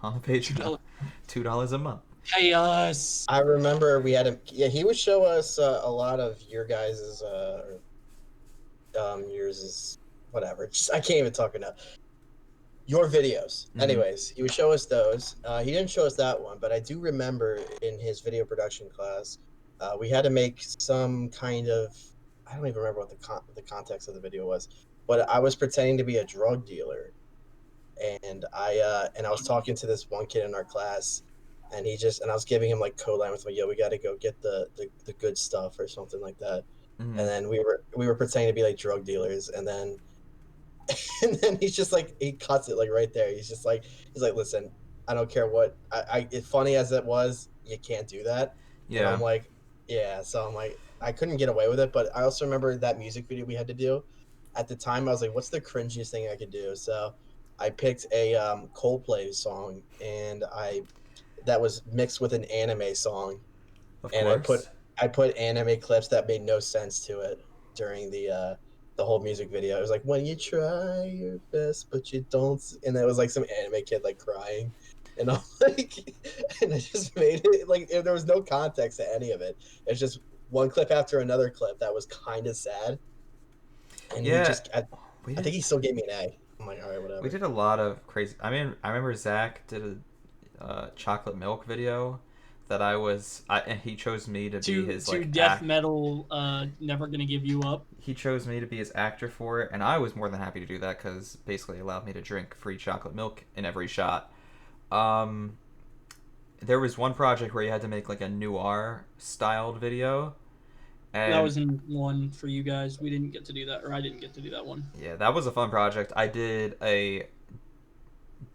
on the Patreon. $2 a month. Pay us. I remember we had him. Yeah, he would show us a lot of your guys's, yours is whatever. Just, I can't even talk enough. Your videos. Mhm. Anyways, he would show us those. He didn't show us that one, but I do remember in his video production class, we had to make some kind of. I don't even remember what the context of the video was, but I was pretending to be a drug dealer, and I was talking to this one kid in our class, and I was giving him like code language, like, yo, we got to go get the good stuff or something like that. Mhm. And then we were pretending to be like drug dealers, and then and then he's just like he cuts it like right there. He's like, listen, I don't care what it's funny as it was, you can't do that. And Yeah. I'm like, yeah. So I'm like, I couldn't get away with it, but I also remember that music video we had to do. At the time, I was like, what's the cringiest thing I could do? So I picked a Coldplay song, and I that was mixed with an anime song, Of and course. I put anime clips that made no sense to it during the whole music video. It was like when you try your best but you don't, and it was like some anime kid like crying, and I'm like, and I just made it like there was no context to any of it. It's just one clip after another clip that was kind of sad, and Yeah. We I did think he still gave me an A. I'm like, all right, we whatever. did a lot of crazy. I mean, I remember Zach did a chocolate milk video that and he chose me to be his To like death metal, never gonna give you up. he chose me to be his actor for it, and I was more than happy to do that because basically it allowed me to drink free chocolate milk in every shot. Um, there was one project where you had to make like a noir styled video, That and was in one for you guys. We didn't get to do that, or I didn't get to do that one. yeah, that was a fun project. I did a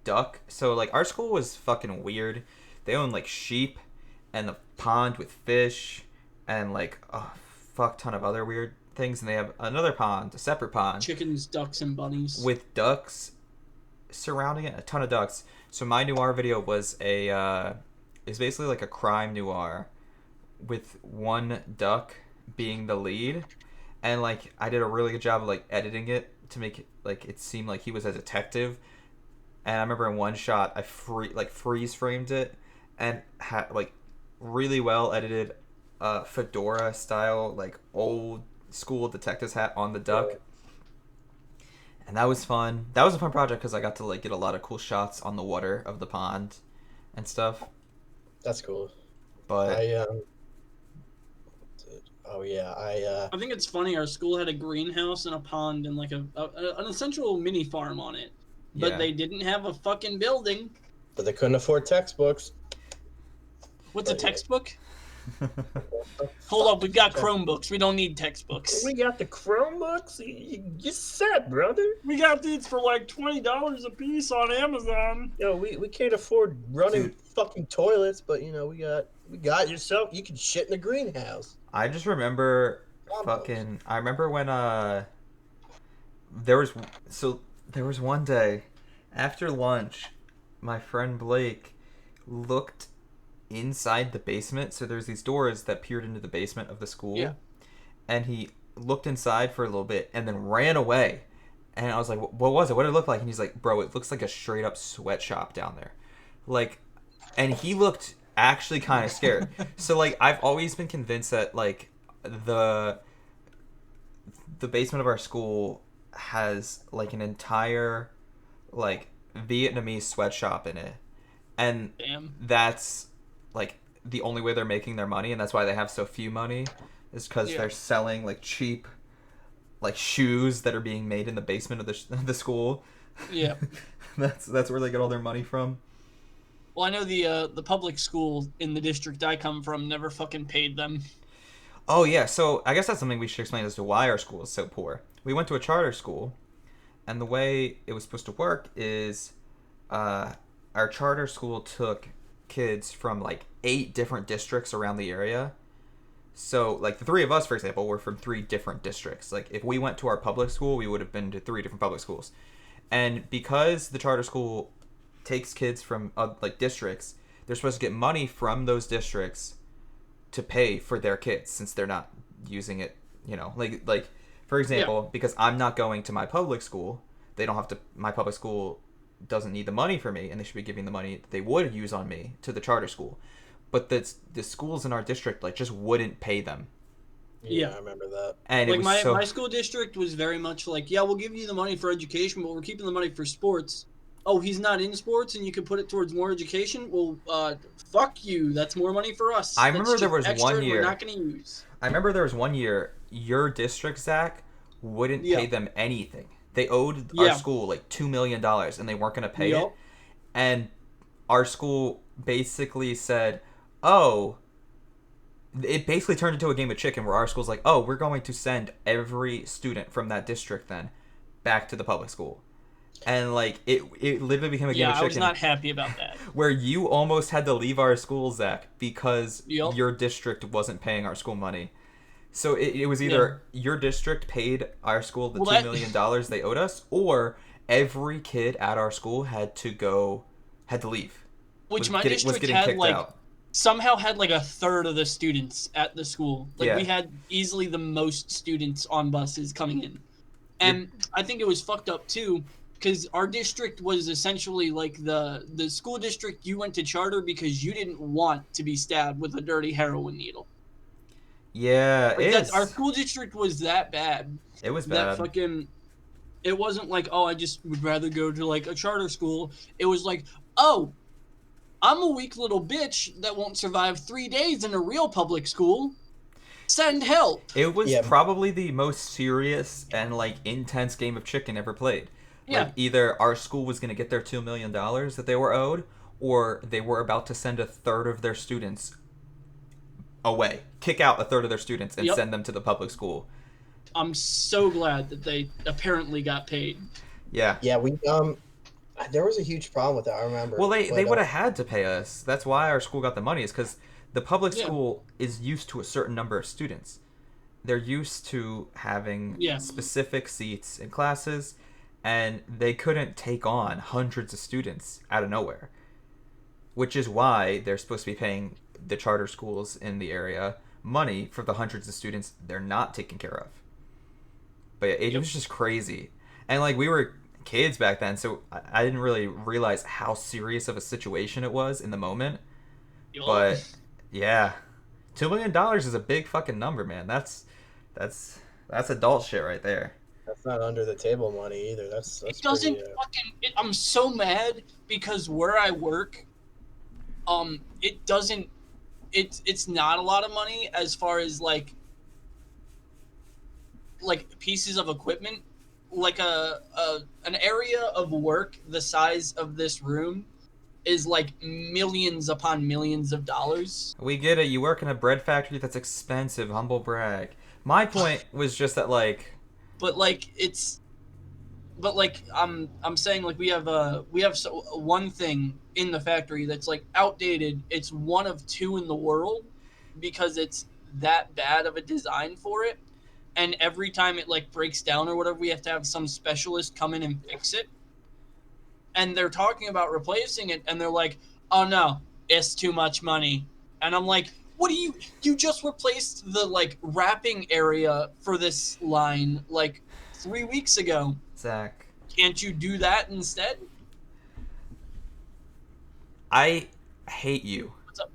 duck. So like our school was fucking weird. They owned like sheep and the pond with fish and like a fuck ton of other weird things, and they have another pond, a separate pond Chickens, ducks, and bunnies. with ducks surrounding it, a ton of ducks. So my noir video was is basically like a crime noir with one duck being the lead, and like I did a really good job of like editing it to make it like it seem like he was a detective. And I remember in one shot I freeze framed it and had like really well edited fedora style like old school detective's hat on the duck, and that was fun. That was a fun project because I got to like get a lot of cool shots on the water of the pond and stuff. That's cool. But I oh yeah, I think it's funny. Our school had a greenhouse and a pond and like an essential mini farm on it, but yeah, they didn't have a fucking building. but they couldn't afford textbooks. What's a But, yeah. textbook? Hold up, we've got Chromebooks. We don't need textbooks. We got the Chromebooks. You set, brother. We got these for like $20 a piece on Amazon. Yo, we can't afford running Dude. fucking toilets, but you know we got yourself. You can shit in a greenhouse. I just remember combos. fucking. I remember when there was there was one day after lunch, my friend Blake looked inside the basement. So there's these doors that peered into the basement of the Yeah. school, and he looked inside for a little bit and then ran away. And I was like, "What was it? What did it look like?" And he's like, "Bro, it looks like a straight up sweatshop down there." Like, and he looked actually kind of scared. So like, I've always been convinced that like the the basement of our school has like an entire like Vietnamese sweatshop in it, and Damn. that's like the only way they're making their money, and that's why they have so few money, is because Yeah. they're selling like cheap like shoes that are being made in the basement of the school. Yeah. That's where they get all their money from. Well, I know the public school in the district I come from never fucking paid them. Oh yeah, so I guess that's something we should explain as to why our school is so poor. We went to a charter school, and the way it was supposed to work is, uh, our charter school took kids from like 8 different districts around the area. So like the three of us, for example, were from 3 different districts. Like if we went to our public school, we would have been to 3 different public schools. And because the charter school takes kids from like districts, they're supposed to get money from those districts to pay for their kids since they're not using it, like for Yeah. example, because I'm not going to my public school, they don't have to my public school doesn't need the money for me, and they should be giving the money that they would use on me to the charter school. But the schools in our district like just wouldn't pay them. Yeah, Yeah. I remember that. And it Like was my so. my school district was very much like, yeah, we'll give you the money for education, but we're keeping the money for sports. Oh, he's not in sports, and you can put it towards more education. Well, fuck you. That's more money for us. I That's remember there just was extra, one and we're year not going to use. I remember there was one year your district, Zach, wouldn't pay Yeah. them anything. They owed our Yeah. school like $2 million, and they weren't going to pay it. Yup. And our school basically said, "Oh," it basically turned into a game of chicken where our school's like, "Oh, we're going to send every student from that district then back to the public school." And like it literally became a game Yeah, of I was chicken not happy about that. where you almost had to leave our school, Zach, because Yup. your district wasn't paying our school money. So it was Yeah. either your district paid our school the Well, $2 that million dollars they owed us, or every kid at our school had to leave, which my was district getting had kicked like out. somehow had like a third of the students at the school. Like we Yeah, had easily the most students on buses coming in. you're, And I think it was fucked up too, because our district was essentially like the school district you went to charter because you didn't want to be stabbed with a dirty heroin needle. yeah, Like that's our school district was that bad it was that bad. fucking it wasn't like, oh, I just would rather go to like a charter school. It was like, oh, I'm a weak little bitch that won't survive 3 days in a real public school. Send help. It was Yeah, probably the most serious and like intense game of chicken ever played. Like Yeah. either our school was going to get their $2 million that they were owed, or they were about to send a third of their students away, kick out a third of their students, and Yep. send them to the public school. I'm so glad that they apparently got paid. Yeah. yeah, we there was a huge problem with that. I remember. Well, they But, would have had to pay us. That's why our school got the money, is because the public Yeah. school is used to a certain number of students. They're used to having Yeah. specific seats in classes, and they couldn't take on hundreds of students out of nowhere, which is why they're supposed to be paying the charter schools in the area money for the hundreds of students they're not taking care of. But yeah, it Yep. was just crazy. And like we were kids back then, so I didn't really realize how serious of a situation it was in the moment. Yup. But yeah, $2 million is a big fucking number, man. That's adult shit right there. that's not under the table money either. It That's doesn't pretty. fucking. I'm so mad because where I work, it doesn't. It's not a lot of money as far as like pieces of equipment, like a an area of work the size of this room is like millions upon millions of dollars. We get it. You work in a bread factory that's expensive. Humble brag. My point was just that, like, But like it's but like I'm saying like we have one thing in the factory that's like outdated. It's one of two in the world because it's that bad of a design for it. and every time it like breaks down or whatever, we have to have some specialist come in and fix it. And they're talking about replacing it, and they're like, "Oh no, it's too much money." And I'm like, "What do you just replaced the like wrapping area for this line like 3 weeks ago? Zach, Can't you do that instead?" I hate you. What's up?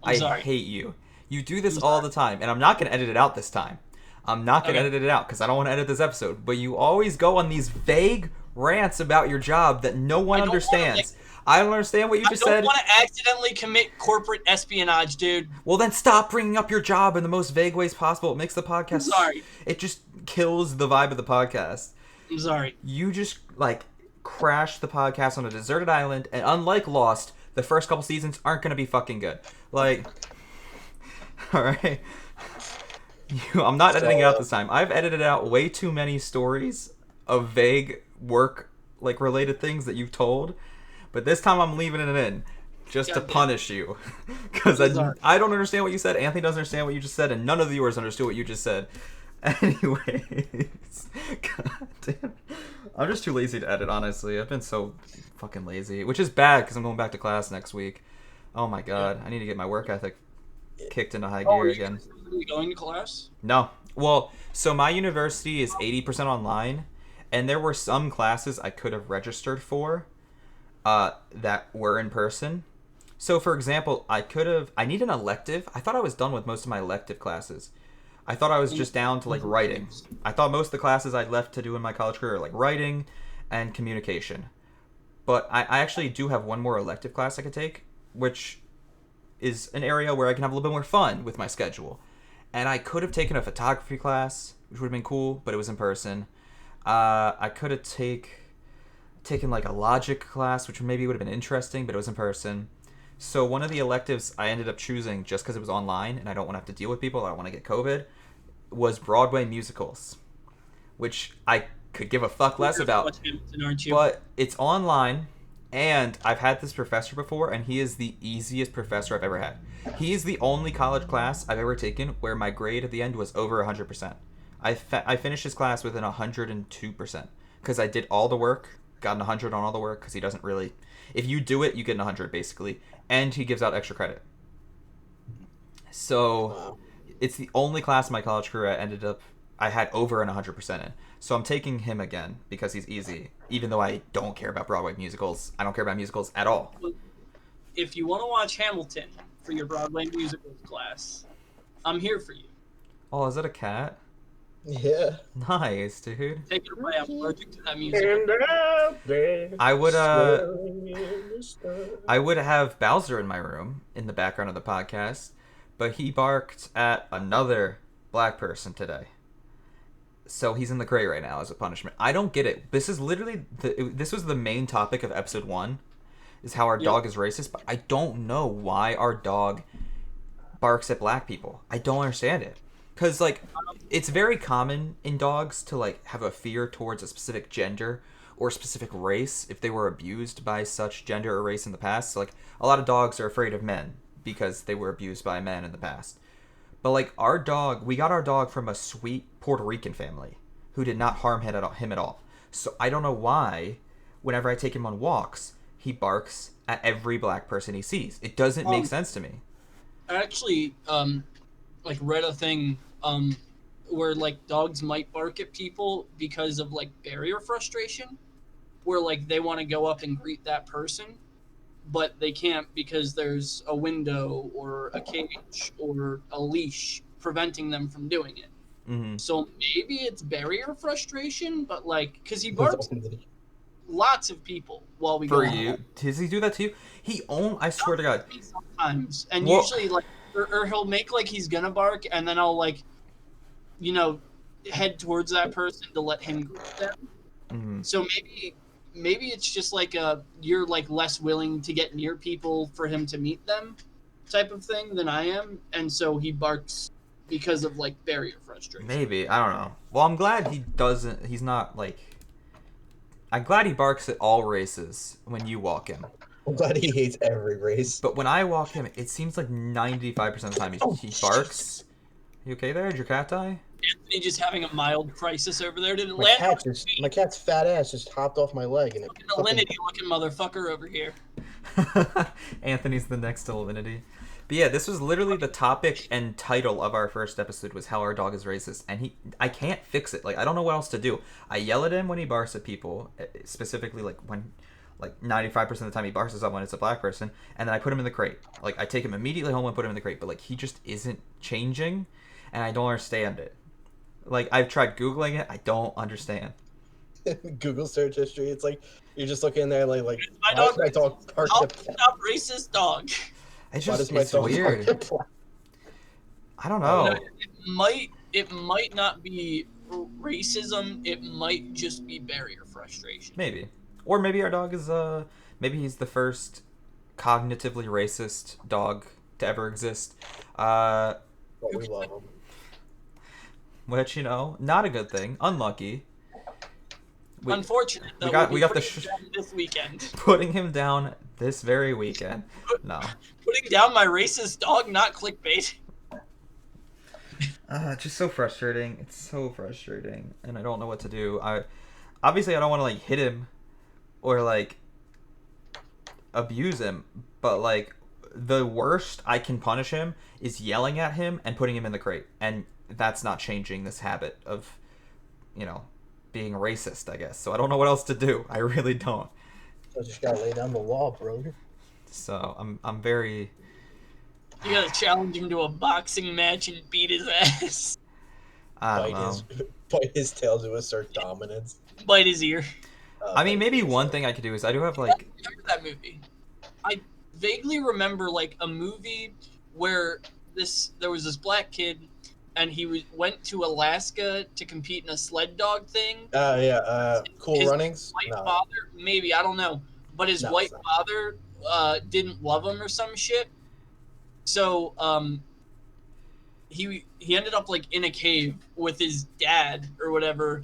I'm I sorry. hate you. You do this I'm all sorry. the time, and I'm not going to edit it out this time. I'm not going to Okay. edit it out because I don't want to edit this episode. But you always go on these vague rants about your job that no one I don't wanna, understands. I don't understand what you I just don't said. want to accidentally commit corporate espionage, dude. Well, then stop bringing up your job in the most vague ways possible. It makes the I'm podcast. sorry. It just kills the vibe of the podcast. I'm sorry. You just like crash the podcast on a deserted island, and unlike Lost, the first couple seasons aren't going to be fucking good. Like, all right. I'm not editing it out this time. I've edited out way too many stories of vague work like related things that you've told, but this time I'm leaving it in just to Goddamn. punish you because Sorry. I don't understand what you said. Anthony doesn't understand what you just said, and none of the viewers understood what you just said. Anyways, God damn. I'm just too lazy to edit, honestly. I've been so fucking lazy, which is bad because I'm going back to class next week. Oh my god, I need to get my work ethic kicked into high gear again. Are you going to class? No. Well, so my university is 80% online, and there were some classes I could have registered for that were in person. So, for example, I need an elective. I thought I was done with most of my elective classes. I thought I was just down to, like, writing. I thought most of the classes I'd left to do in my college career are, like, writing and communication. But I actually do have one more elective class I could take, which is an area where I can have a little bit more fun with my schedule. And I could have taken a photography class, which would have been cool, but it was in person. I could have taken like a logic class, which maybe would have been interesting, but it was in person. So one of the electives I ended up choosing just because it was online and I don't want to have to deal with people, I don't want to get COVID, was Broadway musicals, which I could give a fuck less about. Aren't you? But it's online, and I've had this professor before, and he is the easiest professor I've ever had. He's the only college class I've ever taken where my grade at the end was over 100%. I finished his class within 102% because I did all the work, got an 100 on all the work because he doesn't really. If you do it, you get an 100 basically, and he gives out extra credit. So Wow. it's the only class in my college career I had over an 100% in. So I'm taking him again because he's easy. Even though I don't care about Broadway musicals, I don't care about musicals at all. If you want to watch Hamilton for your Broadway musicals class, I'm here for you. Oh, is that a cat? Yeah. Nice, dude. Take it away. I'm allergic to that music. I would have Bowser in my room in the background of the podcast, but he barked at another black person today. So he's in the gray right now as a punishment. I don't get it. This is literally this was the main topic of episode 1, is how our dog is racist, but I don't know why our dog barks at black people. I don't understand it. Cuz like it's very common in dogs to like have a fear towards a specific gender or specific race if they were abused by such gender or race in the past. So like a lot of dogs are afraid of men because they were abused by men in the past. But like our dog, we got our dog from a sweet Puerto Rican family who did not harm him at all. So I don't know why, whenever I take him on walks, he barks at every black person he sees. It doesn't make sense to me. I actually like read a thing where like dogs might bark at people because of like barrier frustration, where like they want to go up and greet that person, but they can't because there's a window or a cage or a leash preventing them from doing it. Mm-hmm. So maybe it's barrier frustration, but like because he barks at lots of people while we For go you, home. does he do that to you? I swear to God. Sometimes, and Well- usually like or he'll make like he's gonna bark, and then I'll like, you know, head towards that person to let him greet them. Mm-hmm. So maybe it's just like you're like less willing to get near people for him to meet them type of thing than I am, and so he barks because of like barrier frustration. Maybe, I don't know. Well, I'm glad he's not like. I'm glad he barks at all races when you walk him. I'm glad he hates every race. But when I walk him, it seems like 95% of the time he barks. You okay there? Did your cat die? Anthony just having a mild crisis over there. Did it My land cat on just, me? my cat's fat ass just hopped off my leg and it Fucking fucking. alinity looking motherfucker over here. Anthony's the next Divinity. But yeah, this was literally the topic and title of our first episode was how our dog is racist, and I can't fix it. Like I don't know what else to do. I yell at him when he barks at people, specifically like when, like 95% of the time he barks at someone, it's a black person, and then I put him in the crate. Like I take him immediately home and put him in the crate, but like he just isn't changing, and I don't understand it. Like I've tried googling it, I don't understand. Google search history. It's like you're just looking there like My why dog does my dog bark I'll at black? stop racist dog. Why does my It's dog bark weird. at black? I don't You know, know. it might not be racism. It might just be barrier frustration. Maybe. Or maybe our dog is maybe he's the first cognitively racist dog to ever exist. But we love him. Which, not a good thing. Unlucky. Unfortunate though. we got the this weekend. putting him down this very weekend. No. Putting down my racist dog, not clickbait. It's just so frustrating. It's so frustrating, and I don't know what to do. Obviously I don't want to like hit him or like abuse him, but like the worst I can punish him is yelling at him and putting him in the crate, and that's not changing this habit of, being racist, I guess. So I don't know what else to do. I really don't. I just gotta lay down the law, bro. So I'm very. You gotta challenge him to a boxing match and beat his ass. I don't know. Bite his tail to assert dominance. Bite his ear. I mean, maybe one thing I could do is I do have like. I remember that movie. I vaguely remember like a movie where there was this black kid, and he went to Alaska to compete in a sled dog thing. Yeah. Cool His Runnings. White No. father, maybe, I don't know, but his No, white it's not. father didn't love him or some shit. So he ended up like in a cave with his dad or whatever,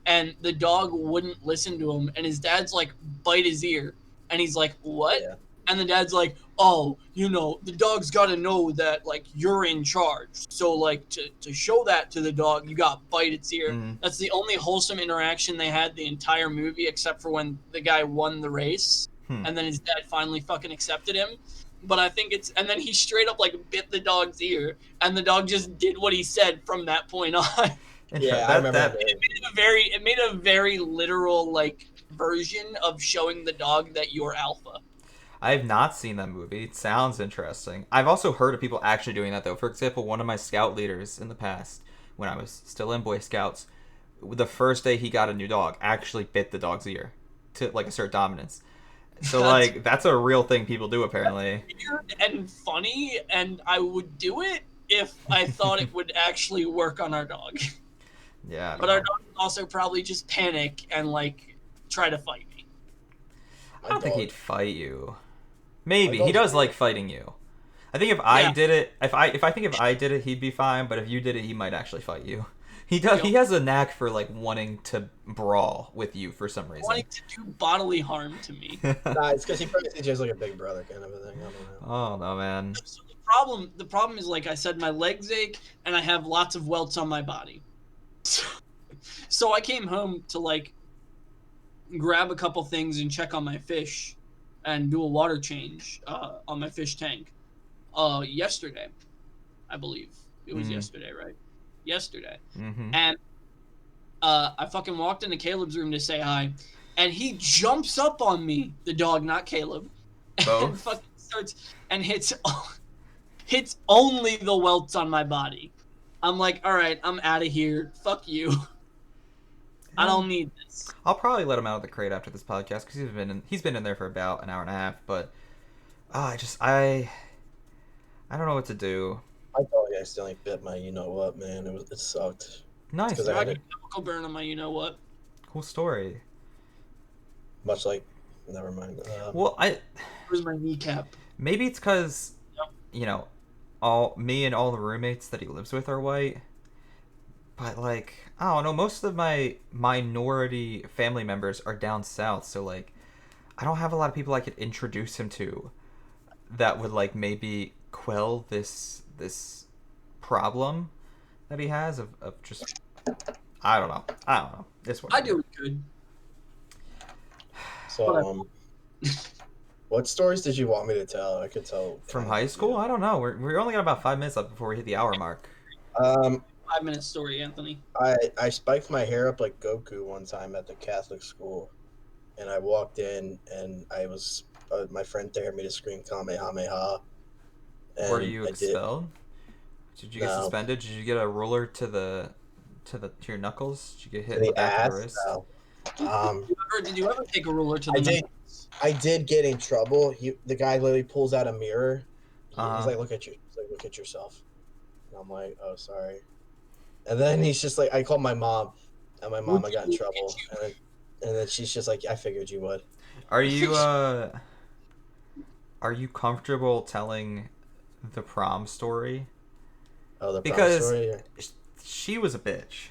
and the dog wouldn't listen to him, and his dad's like, bite his ear, and he's like, what? Yeah. And the dad's like, oh, the dog's got to know that like you're in charge, so like to show that to the dog, you got to bite its ear. That's the only wholesome interaction they had the entire movie, except for when the guy won the race, and then his dad finally fucking accepted him. But I think and then he straight up like bit the dog's ear, and the dog just did what he said from that point on. Yeah, I remember. It made a very literal like version of showing the dog that you're alpha. I have not seen that movie. It sounds interesting. I've also heard of people actually doing that though. For example, one of my scout leaders in the past, when I was still in Boy Scouts, the first day he got a new dog, actually bit the dog's ear to like assert dominance. So like that's a real thing people do apparently. Weird and funny, and I would do it if I thought it would actually work on our dog. Yeah. But our dog would also probably just panic and like try to fight me. I don't think he'd fight you. Maybe My he dog's does like fighting you. I think if I did it, if I did it, he'd be fine. But if you did it, he might actually fight you. He does. Yep. He has a knack for like wanting to brawl with you for some reason. Wanting to do bodily harm to me. Nah, it's because he probably thinks he's like a big brother kind of a thing. I don't know. Oh no, man. So the problem is, like I said, my legs ache and I have lots of welts on my body. So I came home to like grab a couple things and check on my fish and do a water change on my fish tank yesterday, I believe. It was yesterday, right? Yesterday. Mm-hmm. And I fucking walked into Caleb's room to say hi, and he jumps up on me, the dog, not Caleb, Both? and fucking starts and hits only the welts on my body. I'm like, all right, I'm out of here. Fuck you. I don't need this. I'll probably let him out of the crate after this podcast because he's been in there for about an hour and a half. But I don't know what to do. My dog accidentally bit my what, man. It sucked. Nice. Because I I got had a chemical burn on my what. Cool story. much like, never mind. Well, Where's my kneecap? maybe it's because all me and all the roommates that he lives with are white. But like, I don't know, most of my minority family members are down south, so like I don't have a lot of people I could introduce him to that would like maybe quell this problem. that he has of just I don't know. I don't know. It's I whatever. do it good. So, what stories did you want me to tell? I could tell From kind of high a school, few. I don't know. We're only got about 5 minutes left before we hit the hour mark. Um, 5 minute story, Anthony. I spiked my hair up like Goku one time at the Catholic school, and I walked in, and I was my friend dared me to scream Kamehameha, Were and you I did. expelled? Did you get No, suspended? Did you get a ruler to your knuckles? Did you get hit to in the the back of the ass. wrist? No. Um, Did you ever take a ruler to I the did. knuckles? I did get in trouble. The guy literally pulls out a mirror. He's Uh like, "Look at you." He's like, "Look at yourself." And I'm like, "Oh, sorry." And then he's just like, I called my mom, and my Would mom, I got in you look at trouble, and then she's just like, "I figured you would." Are you? you comfortable telling the prom story? Oh, the prom Because story. she was a bitch.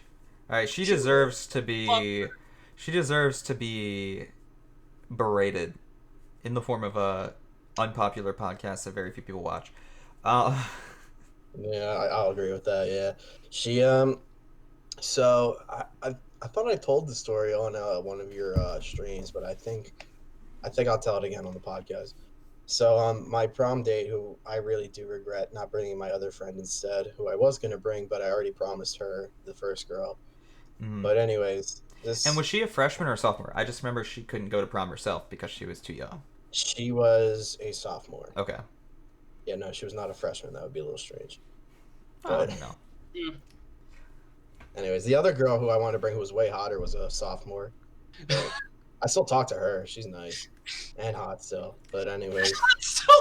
All right, she She was. deserves to Fuck be her. she deserves to be berated in the form of a unpopular podcast that very few people watch. Uh, Yeah, I'll agree with that. Yeah, she So I thought I told the story on one of your streams, but I think I'll tell it again on the podcast. So my prom date, who I really do regret not bringing my other friend instead, who I was gonna bring, but I already promised her, the first girl. mhm. But anyways, And this was she a freshman or a sophomore? I just remember she couldn't go to prom herself because she was too young. she was a sophomore. Okay. Yeah, no, she was not a freshman. That would be a little strange. I But don't know. Mm. anyways, the other girl who I wanted to bring, who was way hotter, was a sophomore. But I still talk to her. She's nice and hot still. But anyways, So,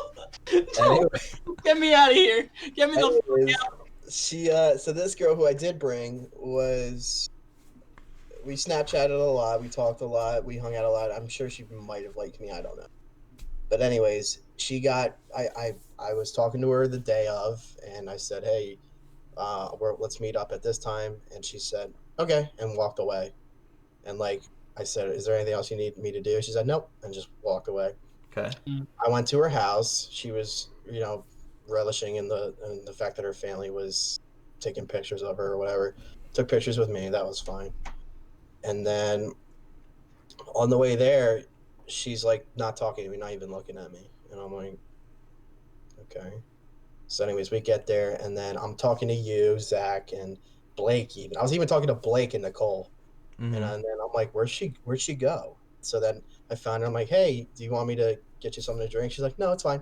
no, anyway, get me out of here. Get me the anyways, fuck out. she so this girl who I did bring was, we Snapchatted a lot, we talked a lot, we hung out a lot. I'm sure she might have liked me. I don't know. But anyways, she got I was talking to her the day of, and I said, "Hey, let's meet up at this time." And she said, "Okay," and walked away. And like I said, "Is there anything else you need me to do?" She said, "Nope," and just walked away. Okay. I went to her house. She was, relishing in the fact that her family was taking pictures of her or whatever. Took pictures with me. That was fine. And then on the way there, she's like not talking to me, not even looking at me. And I'm like, okay. So, anyways, we get there, and then I'm talking to you, Zach, and Blake. Even I was even talking to Blake and Nicole, and Mm-hmm. then I'm like, Where'd she go? So then I found her. I'm like, hey, do you want me to get you something to drink? She's like, no, it's fine,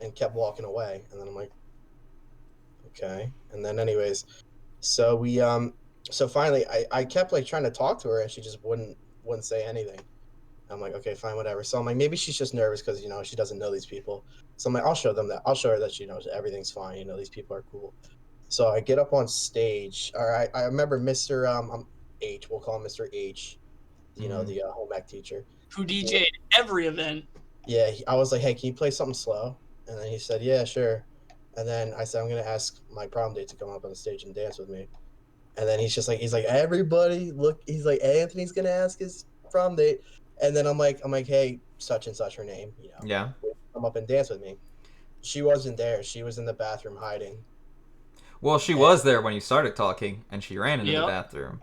and kept walking away. And then I'm like, okay. And then, anyways, so so finally, I kept like trying to talk to her, and she just wouldn't say anything. I'm like, okay, fine, whatever. So I'm like, maybe she's just nervous because she doesn't know these people. So I'm like, I'll show her that she knows everything's fine. These people are cool. So I get up on stage. All right, I remember Mr. H. We'll call him Mr. H. Mm-hmm. The home ec teacher. Who He, DJ'd every event? yeah, I was like, hey, can you play something slow? And then he said, yeah, sure. And then I said, I'm gonna ask my prom date to come up on the stage and dance with me. And then he's like, everybody look. He's like, Anthony's gonna ask his prom date. And then I'm like, hey, such and such, her name, Yeah. come up and dance with me. She wasn't there. She was in the bathroom hiding. Well, she And was there when you started talking, and she ran into the Yep. bathroom.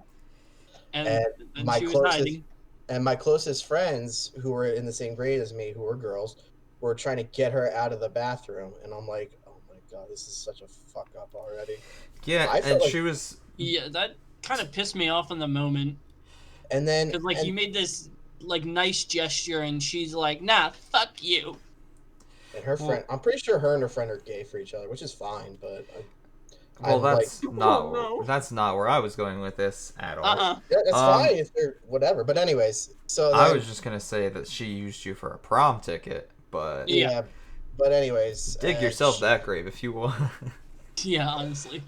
And and then my she was closest hiding. and my closest friends who were in the same grade as me, who were girls, were trying to get her out of the bathroom. And I'm like, oh my god, this is such a fuck up already. Yeah, I and felt like, she was. Yeah, that kind of pissed me off in the moment and then because like and you made this like nice gesture and she's like, nah, fuck you. and her friend, Well, I'm pretty sure her and her friend are gay for each other, which is fine. But well, I'm like, Oh no. that's not where I was going with this at all. Uh-uh. yeah, it's Um, fine if they're whatever. But anyways, so I then was just gonna say that she used you for a prom ticket, but Yeah. yeah, but anyways, dig yourself that grave if you want. Yeah, honestly.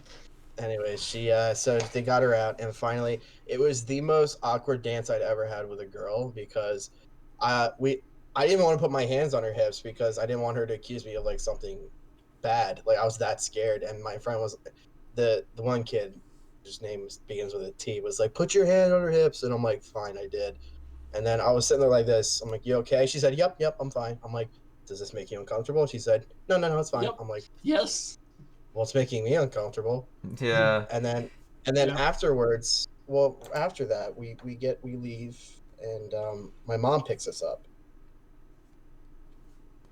she so they got her out, and finally it was the most awkward dance I'd ever had with a girl, because we I didn't even want to put my hands on her hips because I didn't want her to accuse me of like something bad. Like, I was that scared, and my friend was, the one kid, whose name begins with a T, was like, put your hand on her hips, and I'm like, fine, I did. And then I was sitting there like this. I'm like, you okay? She said, yep, I'm fine. I'm like, does this make you uncomfortable? She said, no, it's fine. Yep. I'm like, Yes. well, it's making me uncomfortable. Yeah. And then And then Yeah. afterwards, well, after that, we leave, and my mom picks us up.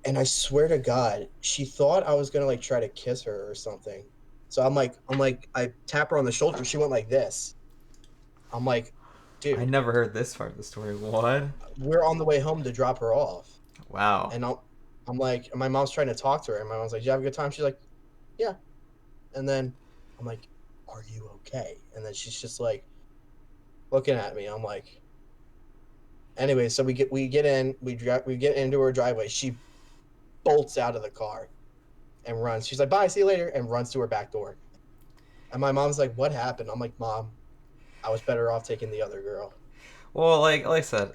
And I swear to God, she thought I was gonna like try to kiss her or something. So I'm like, I tap her on the shoulder. She went like this. I'm like, I dude, never heard this part of the story. What? we're on the way home to drop her off, Wow. and I'm like, and my mom's trying to talk to her, and my mom's like, "Did you have a good time?" She's like, "Yeah," and then I'm like, "Are you okay?" And then she's just like looking at me. I'm like, anyway, so we get in, we get into her driveway. She bolts out of the car and runs. She's like, "Bye, see you later," and runs to her back door. And my mom's like, "What happened?" I'm like, "Mom, I was better off taking the other girl." Well, like I said,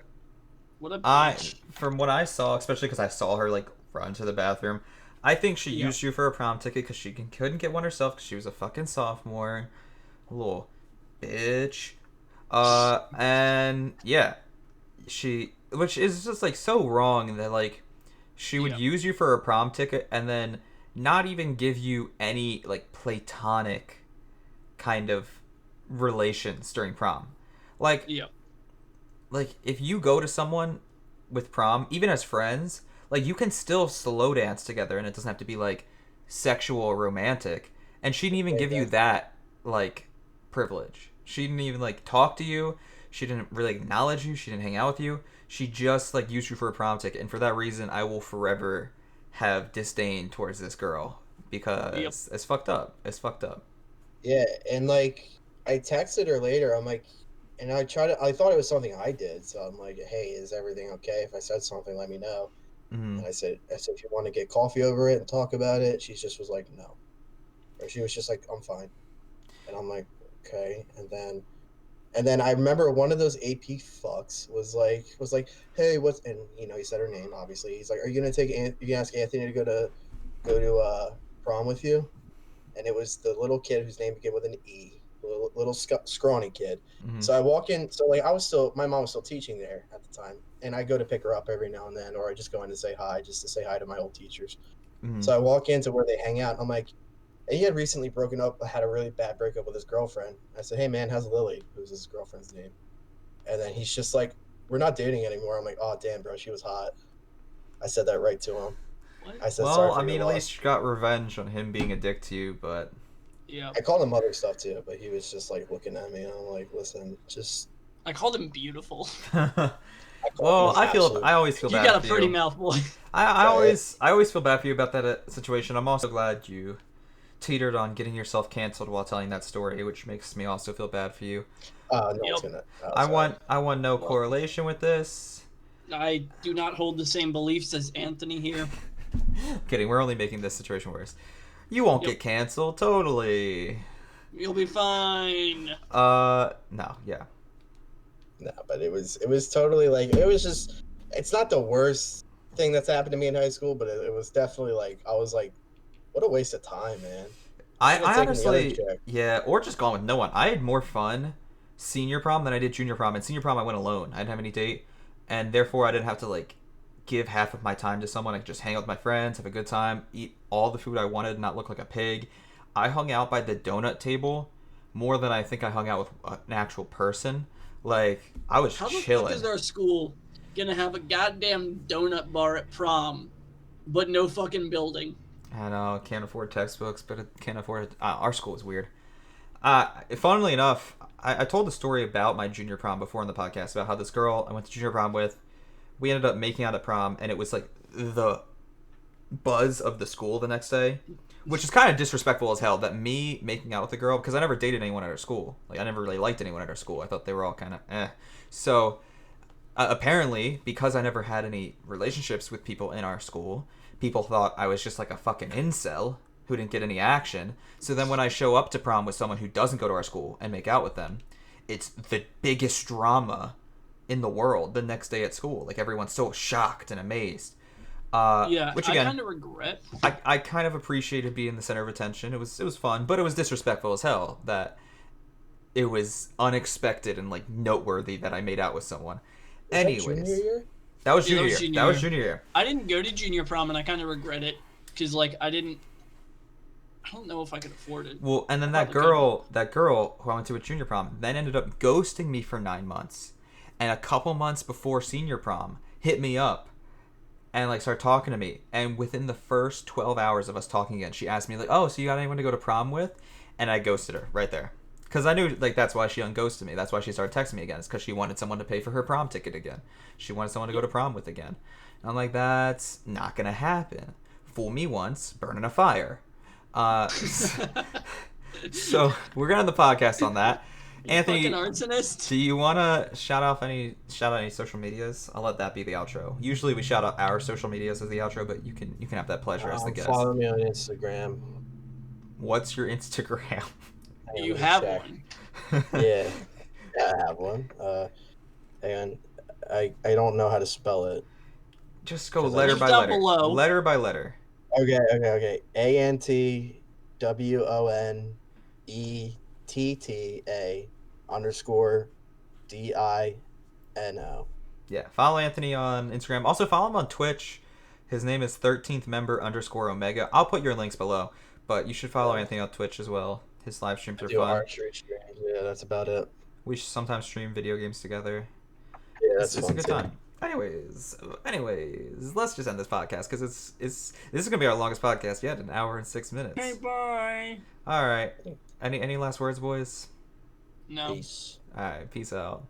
What a I bitch. from what I saw, especially because I saw her like run to the bathroom, I think she Yeah. used you for a prom ticket because she couldn't get one herself because she was a fucking sophomore, little bitch. And yeah, which is just like so wrong that like she would Yeah. use you for a prom ticket and then not even give you any like platonic kind of relations during prom. Like Yeah. if you go to someone with prom, even as friends, like you can still slow dance together and it doesn't have to be like sexual or romantic. And she didn't even give you Exactly. that like privilege. She didn't even like talk to you. She didn't really acknowledge you. She didn't hang out with you. She just like used you for a prom ticket. And for that reason, I will forever have disdain towards this girl Yep. because it's fucked up. It's fucked up. Yeah, and like I texted her later. I'm like, and I thought it was something I did, so I'm like, "Hey, is everything okay? If I said something, let me know." Mm-hmm. And I said, if you want to get coffee over it and talk about it, she just was like, no, or she was just like, I'm fine. And I'm like, okay. And then I remember one of those AP fucks was like, hey, what's, and he said her name. Obviously, he's like, are you gonna you gonna ask Anthony to go to prom with you? And it was the little kid whose name began with an E, little scrawny kid. Mm-hmm. So I walk in. So like my mom was still teaching there at the time, and I go to pick her up every now and then, or I just go in to say hi, just to say hi to my old teachers. Mm-hmm. So I walk into where they hang out, and I'm like, and he had recently broken up, had a really bad breakup with his girlfriend. I said, hey man, how's Lily? Who's his girlfriend's name? And then he's just like, we're not dating anymore. I'm like, oh damn, bro, she was hot. I said that right to him. What? I said, sorry Well, I for your mean, at loss. least you got revenge on him being a dick to you, but Yeah. I called him other stuff too, but he was just like looking at me, and I'm like, listen, just I called him beautiful. I called him well, an absolute. I always feel You bad got a for pretty you. mouth, boy. I always feel bad for you about that situation. I'm also glad you teetered on getting yourself canceled while telling that story, which makes me also feel bad for you. No one's Yep. gonna. Oh, sorry. I want no Well, correlation with this. I do not hold the same beliefs as Anthony here. Kidding, we're only making this situation worse. You won't Yep. get canceled, totally. You'll be fine. No, yeah. No, but it was totally like it was just. It's not the worst thing that's happened to me in high school, but it was definitely like I was like, what a waste of time, man. I should have I taken the other honestly, chick. yeah, or just gone with no one. I had more fun senior prom than I did junior prom. And senior prom, I went alone. I didn't have any date, and therefore I didn't have to like give half of my time to someone. I could just hang out with my friends, have a good time, eat all the food I wanted, not look like a pig. I hung out by the donut table more than I think I hung out with an actual person. Like I was How the fuck chilling. is our school gonna have a goddamn donut bar at prom, but no fucking building? I know, can't afford textbooks, but it can't afford. Our school is weird. Funnily enough, I told the story about my junior prom before in the podcast about how this girl I went to junior prom with, we ended up making out at prom, and it was like the buzz of the school the next day, which is kind of disrespectful as hell. That me making out with a girl because I never dated anyone at our school. Like I never really liked anyone at our school. I thought they were all kind of eh. So apparently, because I never had any relationships with people in our school, people thought I was just like a fucking incel who didn't get any action. So then when I show up to prom with someone who doesn't go to our school and make out with them, it's the biggest drama in the world the next day at school. Like everyone's so shocked and amazed. Yeah, Which I again, kind of regret. I kind of appreciated being the center of attention. It was fun, but it was disrespectful as hell that it was unexpected and like noteworthy that I made out with someone. Was that junior Anyways, year? that was Yeah, junior year. That was junior year. I didn't go to junior prom, and I kind of regret it because like I didn't. I don't know if I could afford it. Well, and then Probably that girl who I went to a junior prom, then ended up ghosting me for 9 months, and a couple months before senior prom, hit me up and like started talking to me. And within the first 12 hours of us talking again, she asked me like, "Oh, so you got anyone to go to prom with?" And I ghosted her right there. Because I knew, like, that's why she unghosted me. That's why she started texting me again. It's because she wanted someone to pay for her prom ticket again. She wanted someone to go to prom with again. And I'm like, that's not going to happen. Fool me once, burn in a fire. So we're going to end the podcast on that. Anthony, fucking arsonist. do you want to shout out any social medias? I'll let that be the outro. Usually we shout out our social medias as the outro, but you can have that pleasure as the guest. Follow me on Instagram. What's your Instagram? You have one. Yeah, I have one. And I don't know how to spell it. Just go Just letter link by down letter. below. Letter by letter. Okay. ANTWONETTA_DINO. Yeah. Follow Anthony on Instagram. Also follow him on Twitch. His name is 13th member _ Omega. I'll put your links below, but you should follow Anthony on Twitch as well. His live streams are Do fun. archery streams. Yeah, that's about it. We sometimes stream video games together. Yeah, that's It's a fun good too. time. Anyways, let's just end this podcast because this is gonna be our longest podcast yet, 1 hour and 6 minutes. Hey, bye. All right. Any last words, boys? No. Peace. All right. Peace out.